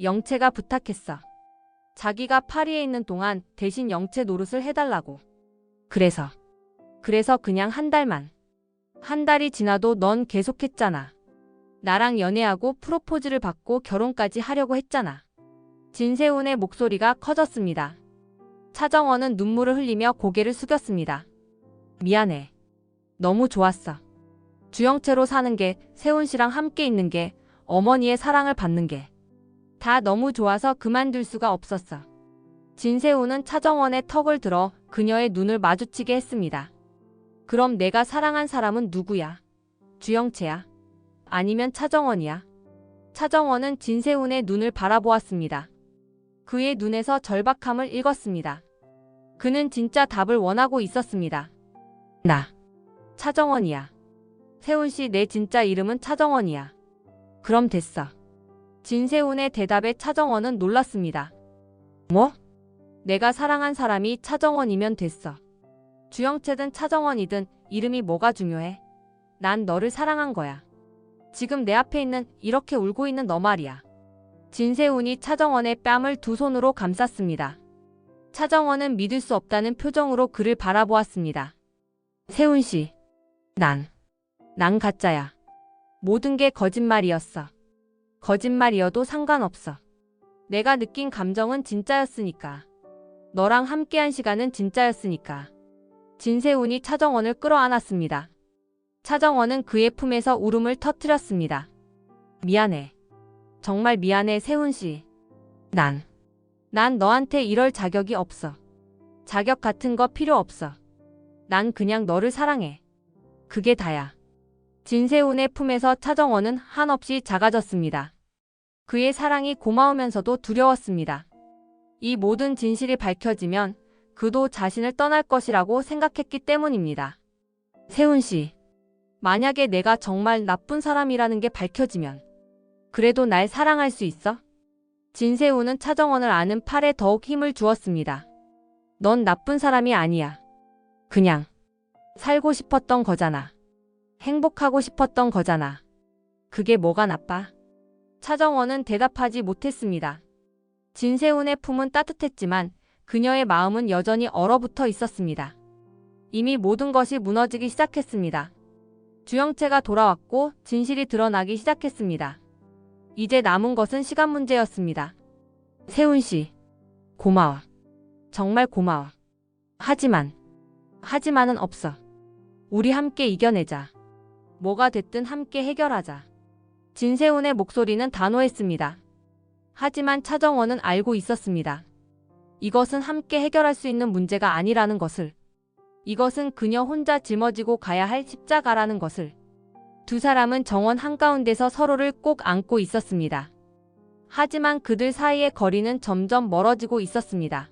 Speaker 1: 영채가 부탁했어. 자기가 파리에 있는 동안 대신 영채 노릇을 해달라고. 그래서 그냥 한 달만. 한 달이 지나도 넌 계속했잖아. 나랑 연애하고 프로포즈를 받고 결혼까지 하려고 했잖아. 진세훈의 목소리가 커졌습니다. 차정원은 눈물을 흘리며 고개를 숙였습니다. 미안해. 너무 좋았어. 주영채로 사는 게, 세훈 씨랑 함께 있는 게, 어머니의 사랑을 받는 게 다 너무 좋아서 그만둘 수가 없었어. 진세훈은 차정원의 턱을 들어 그녀의 눈을 마주치게 했습니다. 그럼 내가 사랑한 사람은 누구야? 주영채야? 아니면 차정원이야? 차정원은 진세훈의 눈을 바라보았습니다. 그의 눈에서 절박함을 읽었습니다. 그는 진짜 답을 원하고 있었습니다. 나 차정원이야. 세훈 씨, 내 진짜 이름은 차정원이야. 그럼 됐어. 진세훈의 대답에 차정원은 놀랐습니다. 뭐? 내가 사랑한 사람이 차정원이면 됐어. 주영채든 차정원이든 이름이 뭐가 중요해? 난 너를 사랑한 거야. 지금 내 앞에 있는 이렇게 울고 있는 너 말이야. 진세훈이 차정원의 뺨을 두 손으로 감쌌습니다. 차정원은 믿을 수 없다는 표정으로 그를 바라보았습니다. 세훈 씨, 난 가짜야. 모든 게 거짓말이었어. 거짓말이어도 상관없어. 내가 느낀 감정은 진짜였으니까. 너랑 함께한 시간은 진짜였으니까. 진세훈이 차정원을 끌어안았습니다. 차정원은 그의 품에서 울음을 터뜨렸습니다. 미안해. 정말 미안해, 세훈 씨. 난 너한테 이럴 자격이 없어. 자격 같은 거 필요 없어. 난 그냥 너를 사랑해. 그게 다야. 진세훈의 품에서 차정원은 한없이 작아졌습니다. 그의 사랑이 고마우면서도 두려웠습니다. 이 모든 진실이 밝혀지면 그도 자신을 떠날 것이라고 생각했기 때문입니다. 세훈 씨, 만약에 내가 정말 나쁜 사람이라는 게 밝혀지면 그래도 날 사랑할 수 있어? 진세훈은 차정원을 아는 팔에 더욱 힘을 주었습니다. 넌 나쁜 사람이 아니야. 그냥 살고 싶었던 거잖아. 행복하고 싶었던 거잖아. 그게 뭐가 나빠? 차정원은 대답하지 못했습니다. 진세훈의 품은 따뜻했지만 그녀의 마음은 여전히 얼어붙어 있었습니다. 이미 모든 것이 무너지기 시작했습니다. 주영채가 돌아왔고 진실이 드러나기 시작했습니다. 이제 남은 것은 시간 문제였습니다. 세훈 씨, 고마워. 정말 고마워. 하지만은 없어. 우리 함께 이겨내자. 뭐가 됐든 함께 해결하자. 진세훈의 목소리는 단호했습니다. 하지만 차정원은 알고 있었습니다. 이것은 함께 해결할 수 있는 문제가 아니라는 것을. 이것은 그녀 혼자 짊어지고 가야 할 십자가라는 것을. 두 사람은 정원 한가운데서 서로를 꼭 안고 있었습니다. 하지만 그들 사이의 거리는 점점 멀어지고 있었습니다.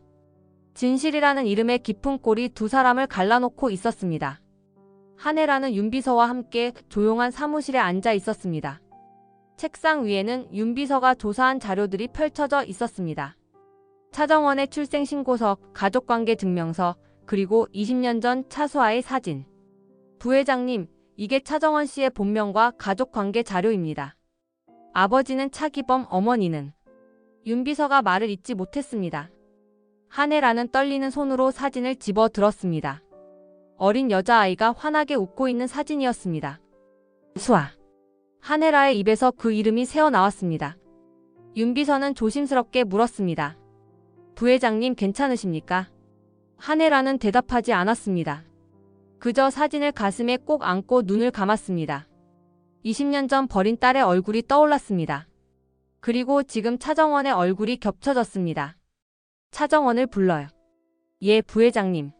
Speaker 1: 진실이라는 이름의 깊은 꼴이 두 사람을 갈라놓고 있었습니다. 한혜라는 윤비서와 함께 조용한 사무실에 앉아 있었습니다. 책상 위에는 윤비서가 조사한 자료들이 펼쳐져 있었습니다. 차정원의 출생신고서, 가족관계 증명서, 그리고 20년 전 차수아의 사진. 부회장님, 이게 차정원 씨의 본명과 가족관계 자료입니다. 아버지는 차기범, 어머니는. 윤비서가 말을 잇지 못했습니다. 한혜라는 떨리는 손으로 사진을 집어 들었습니다. 어린 여자아이가 환하게 웃고 있는 사진이었습니다. 수아. 한혜라의 입에서 그 이름이 새어나왔습니다. 윤비서는 조심스럽게 물었습니다. 부회장님, 괜찮으십니까? 한혜라는 대답하지 않았습니다. 그저 사진을 가슴에 꼭 안고 눈을 감았습니다. 20년 전 버린 딸의 얼굴이 떠올랐습니다. 그리고 지금 차정원의 얼굴이 겹쳐졌습니다. 차정원을 불러요. 예, 부회장님.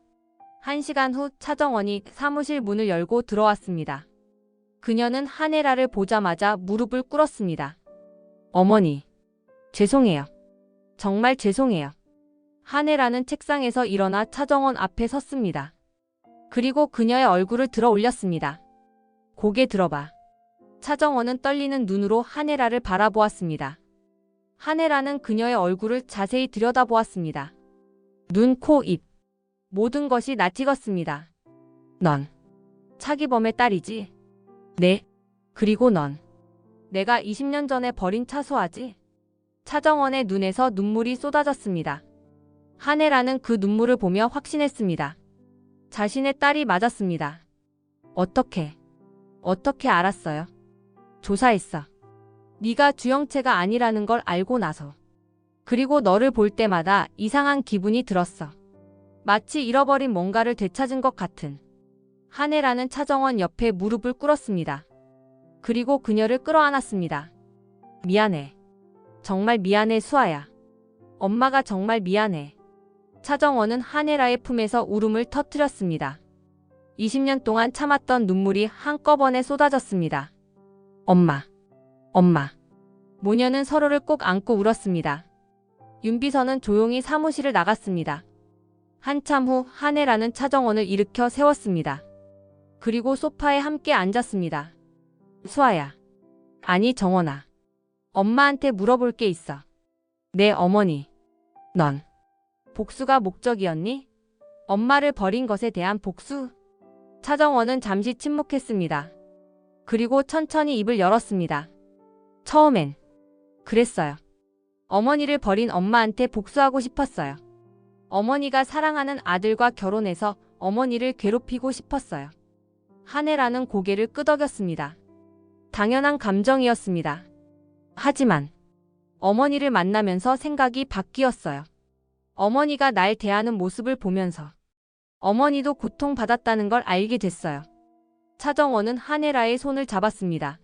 Speaker 1: 1시간 후 차정원이 사무실 문을 열고 들어왔습니다. 그녀는 한혜라를 보자마자 무릎을 꿇었습니다. 어머니, 죄송해요. 정말 죄송해요. 한혜라는 책상에서 일어나 차정원 앞에 섰습니다. 그리고 그녀의 얼굴을 들어 올렸습니다. 고개 들어봐. 차정원은 떨리는 눈으로 한혜라를 바라보았습니다. 한혜라는 그녀의 얼굴을 자세히 들여다보았습니다. 눈, 코, 입. 모든 것이 낯익었습니다. 넌 차기범의 딸이지? 네. 그리고 넌 내가 20년 전에 버린 차수아지? 차정원의 눈에서 눈물이 쏟아졌습니다. 한혜라는 그 눈물을 보며 확신했습니다. 자신의 딸이 맞았습니다. 어떻게 알았어요? 조사했어. 네가 주영채가 아니라는 걸 알고 나서. 그리고 너를 볼 때마다 이상한 기분이 들었어. 마치 잃어버린 뭔가를 되찾은 것 같은. 한혜라는 차정원 옆에 무릎을 꿇었습니다. 그리고 그녀를 끌어안았습니다. 미안해. 정말 미안해, 수아야. 엄마가 정말 미안해. 차정원은 한혜라의 품에서 울음을 터뜨렸습니다. 20년 동안 참았던 눈물이 한꺼번에 쏟아졌습니다. 엄마. 모녀는 서로를 꼭 안고 울었습니다. 윤비서는 조용히 사무실을 나갔습니다. 한참 후 한혜라는 차정원을 일으켜 세웠습니다. 그리고 소파에 함께 앉았습니다. 수아야. 아니, 정원아. 엄마한테 물어볼 게 있어. 내 어머니. 넌 복수가 목적이었니? 엄마를 버린 것에 대한 복수? 차정원은 잠시 침묵했습니다. 그리고 천천히 입을 열었습니다. 처음엔 그랬어요. 어머니를 버린 엄마한테 복수하고 싶었어요. 어머니가 사랑하는 아들과 결혼해서 어머니를 괴롭히고 싶었어요. 한혜라는 고개를 끄덕였습니다. 당연한 감정이었습니다. 하지만 어머니를 만나면서 생각이 바뀌었어요. 어머니가 날 대하는 모습을 보면서 어머니도 고통받았다는 걸 알게 됐어요. 차정원은 한혜라의 손을 잡았습니다.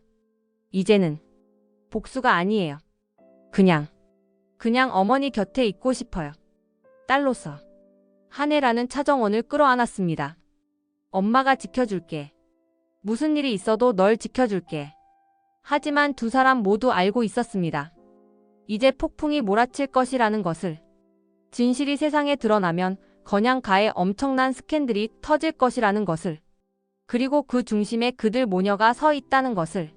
Speaker 1: 이제는 복수가 아니에요. 그냥 어머니 곁에 있고 싶어요. 딸로서. 한혜라는 차정원을 끌어안았습니다. 엄마가 지켜줄게. 무슨 일이 있어도 널 지켜줄게. 하지만 두 사람 모두 알고 있었습니다. 이제 폭풍이 몰아칠 것이라는 것을. 진실이 세상에 드러나면 건양가에 엄청난 스캔들이 터질 것이라는 것을. 그리고 그 중심에 그들 모녀가 서 있다는 것을.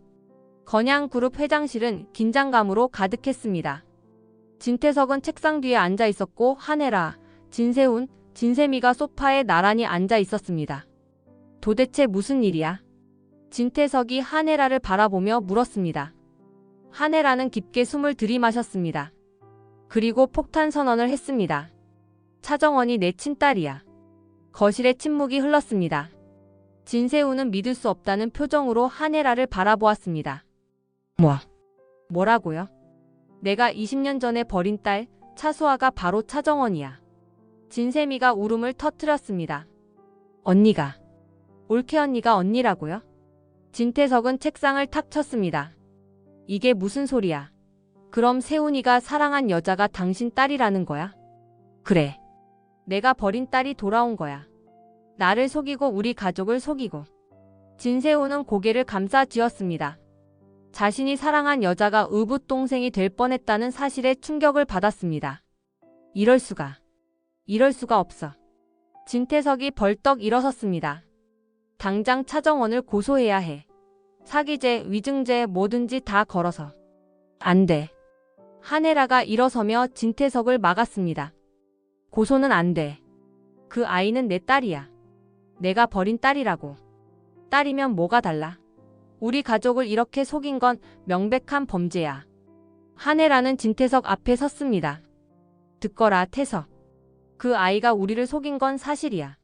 Speaker 1: 건양그룹 회장실은 긴장감으로 가득했습니다. 진태석은 책상 뒤에 앉아 있었고 한혜라, 진세훈, 진세미가 소파에 나란히 앉아 있었습니다. 도대체 무슨 일이야? 진태석이 한혜라를 바라보며 물었습니다. 한혜라는 깊게 숨을 들이마셨습니다. 그리고 폭탄 선언을 했습니다. 차정원이 내 친딸이야. 거실에 침묵이 흘렀습니다. 진세훈은 믿을 수 없다는 표정으로 한혜라를 바라보았습니다. 뭐라고요? 내가 20년 전에 버린 딸 차수아가 바로 차정원이야. 진세미가 울음을 터뜨렸습니다. 언니가. 올케 언니가 언니라고요? 진태석은 책상을 탁 쳤습니다. 이게 무슨 소리야? 그럼 세훈이가 사랑한 여자가 당신 딸이라는 거야? 그래. 내가 버린 딸이 돌아온 거야. 나를 속이고 우리 가족을 속이고. 진세훈은 고개를 감싸 쥐었습니다. 자신이 사랑한 여자가 의붓동생이 될 뻔했다는 사실에 충격을 받았습니다. 이럴 수가 없어. 진태석이 벌떡 일어섰습니다. 당장 차정원을 고소해야 해. 사기죄, 위증죄 뭐든지 다 걸어서. 안 돼. 한혜라가 일어서며 진태석을 막았습니다. 고소는 안 돼. 그 아이는 내 딸이야. 내가 버린 딸이라고. 딸이면 뭐가 달라? 우리 가족을 이렇게 속인 건 명백한 범죄야. 한혜라는 진태석 앞에 섰습니다. 듣거라, 태석. 그 아이가 우리를 속인 건 사실이야.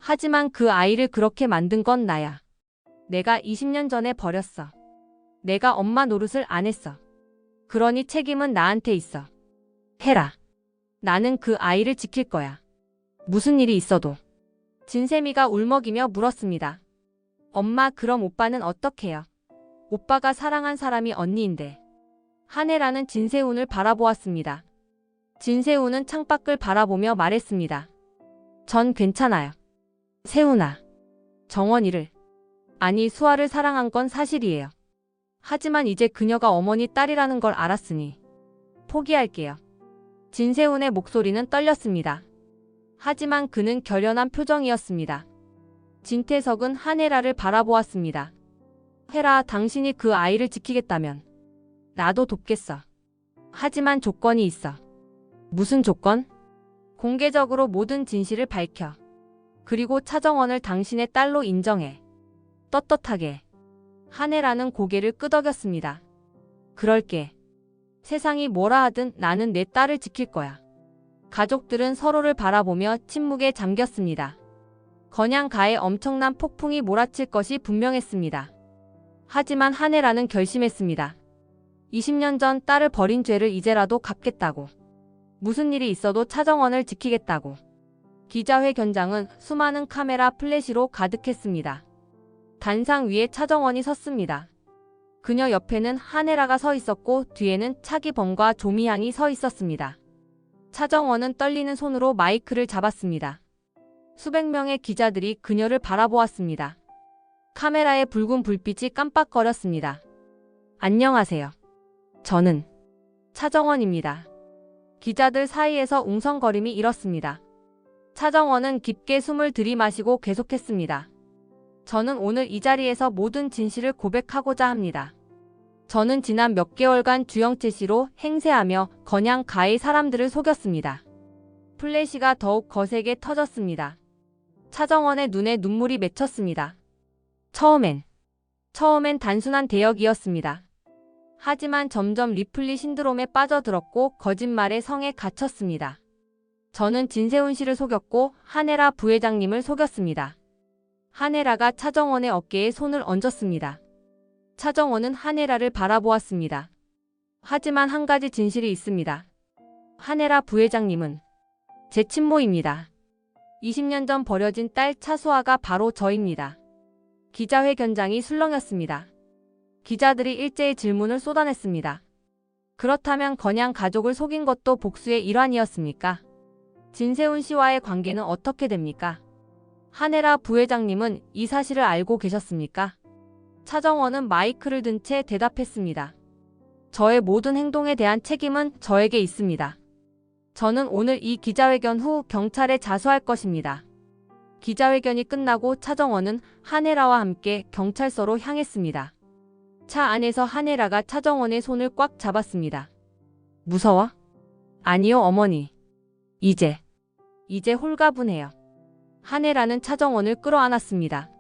Speaker 1: 하지만 그 아이를 그렇게 만든 건 나야. 내가 20년 전에 버렸어. 내가 엄마 노릇을 안 했어. 그러니 책임은 나한테 있어. 해라. 나는 그 아이를 지킬 거야. 무슨 일이 있어도. 진세미가 울먹이며 물었습니다. 엄마, 그럼 오빠는 어떡해요? 오빠가 사랑한 사람이 언니인데. 한혜라는 진세훈을 바라보았습니다. 진세훈은 창밖을 바라보며 말했습니다. 전 괜찮아요. 세훈아. 정원이를. 아니, 수아를 사랑한 건 사실이에요. 하지만 이제 그녀가 어머니 딸이라는 걸 알았으니 포기할게요. 진세훈의 목소리는 떨렸습니다. 하지만 그는 결연한 표정이었습니다. 진태석은 한혜라를 바라보았습니다. 혜라, 당신이 그 아이를 지키겠다면 나도 돕겠어. 하지만 조건이 있어. 무슨 조건? 공개적으로 모든 진실을 밝혀. 그리고 차정원을 당신의 딸로 인정해. 떳떳하게. 한혜라는 고개를 끄덕였습니다. 그럴게. 세상이 뭐라 하든 나는 내 딸을 지킬 거야. 가족들은 서로를 바라보며 침묵에 잠겼습니다. 건양가에 엄청난 폭풍이 몰아칠 것이 분명했습니다. 하지만 한혜라는 결심했습니다. 20년 전 딸을 버린 죄를 이제라도 갚겠다고. 무슨 일이 있어도 차정원을 지키겠다고. 기자회견장은 수많은 카메라 플래시로 가득했습니다. 단상 위에 차정원이 섰습니다. 그녀 옆에는 한혜라가 서 있었고 뒤에는 차기범과 조미향이 서 있었습니다. 차정원은 떨리는 손으로 마이크를 잡았습니다. 수백 명의 기자들이 그녀를 바라보았습니다. 카메라의 붉은 불빛이 깜빡거렸습니다. 안녕하세요. 저는 차정원입니다. 기자들 사이에서 웅성거림이 일었습니다. 차정원은 깊게 숨을 들이마시고 계속했습니다. 저는 오늘 이 자리에서 모든 진실을 고백하고자 합니다. 저는 지난 몇 개월간 주영채 씨로 행세하며 건양가의 사람들을 속였습니다. 플래시가 더욱 거세게 터졌습니다. 차정원의 눈에 눈물이 맺혔습니다. 처음엔 단순한 대역이었습니다. 하지만 점점 리플리 신드롬에 빠져들었고 거짓말의 성에 갇혔습니다. 저는 진세훈 씨를 속였고 한혜라 부회장님을 속였습니다. 한혜라가 차정원의 어깨에 손을 얹었습니다. 차정원은 한혜라를 바라보았습니다. 하지만 한 가지 진실이 있습니다. 한혜라 부회장님은 제 친모입니다. 20년 전 버려진 딸 차수아가 바로 저입니다. 기자회견장이 술렁였습니다. 기자들이 일제히 질문을 쏟아냈습니다. 그렇다면 건양 가족을 속인 것도 복수의 일환이었습니까? 진세훈 씨와의 관계는 어떻게 됩니까? 한혜라 부회장님은 이 사실을 알고 계셨습니까? 차정원은 마이크를 든 채 대답했습니다. 저의 모든 행동에 대한 책임은 저에게 있습니다. 저는 오늘 이 기자회견 후 경찰에 자수할 것입니다. 기자회견이 끝나고 차정원은 한혜라와 함께 경찰서로 향했습니다. 차 안에서 한혜라가 차정원의 손을 꽉 잡았습니다. 무서워? 아니요, 어머니. 이제 홀가분해요. 한혜라는 차정원을 끌어안았습니다.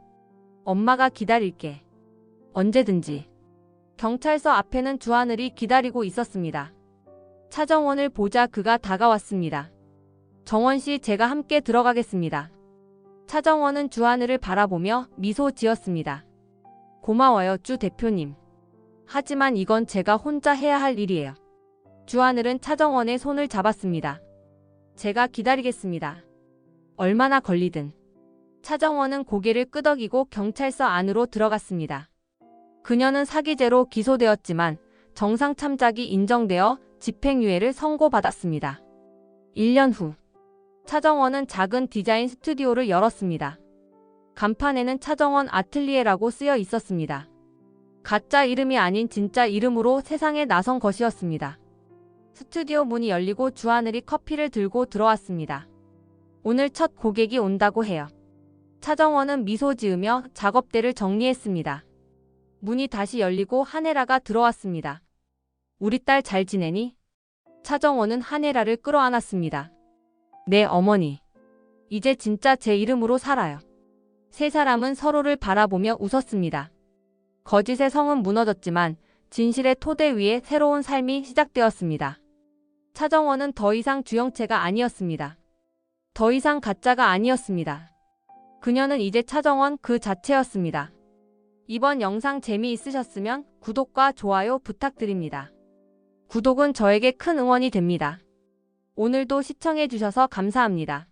Speaker 1: 엄마가 기다릴게. 언제든지. 경찰서 앞에는 주하늘이 기다리고 있었습니다. 차정원을 보자 그가 다가왔습니다. 정원 씨, 제가 함께 들어가겠습니다. 차정원은 주하늘을 바라보며 미소 지었습니다. 고마워요, 주 대표님. 하지만 이건 제가 혼자 해야 할 일이에요. 주하늘은 차정원의 손을 잡았습니다. 제가 기다리겠습니다. 얼마나 걸리든. 차정원은 고개를 끄덕이고 경찰서 안으로 들어갔습니다. 그녀는 사기죄로 기소되었지만 정상 참작이 인정되어 집행유예를 선고받았습니다. 1년 후, 차정원은 작은 디자인 스튜디오를 열었습니다. 간판에는 차정원 아틀리에라고 쓰여 있었습니다. 가짜 이름이 아닌 진짜 이름으로 세상에 나선 것이었습니다. 스튜디오 문이 열리고 주하늘이 커피를 들고 들어왔습니다. 오늘 첫 고객이 온다고 해요. 차정원은 미소 지으며 작업대를 정리했습니다. 문이 다시 열리고 한혜라가 들어왔습니다. 우리 딸 잘 지내니? 차정원은 한혜라를 끌어안았습니다. 네, 어머니. 이제 진짜 제 이름으로 살아요. 세 사람은 서로를 바라보며 웃었습니다. 거짓의 성은 무너졌지만 진실의 토대 위에 새로운 삶이 시작되었습니다. 차정원은 더 이상 주영채가 아니었습니다. 더 이상 가짜가 아니었습니다. 그녀는 이제 차정원 그 자체였습니다. 이번 영상 재미있으셨으면 구독과 좋아요 부탁드립니다. 구독은 저에게 큰 응원이 됩니다. 오늘도 시청해주셔서 감사합니다.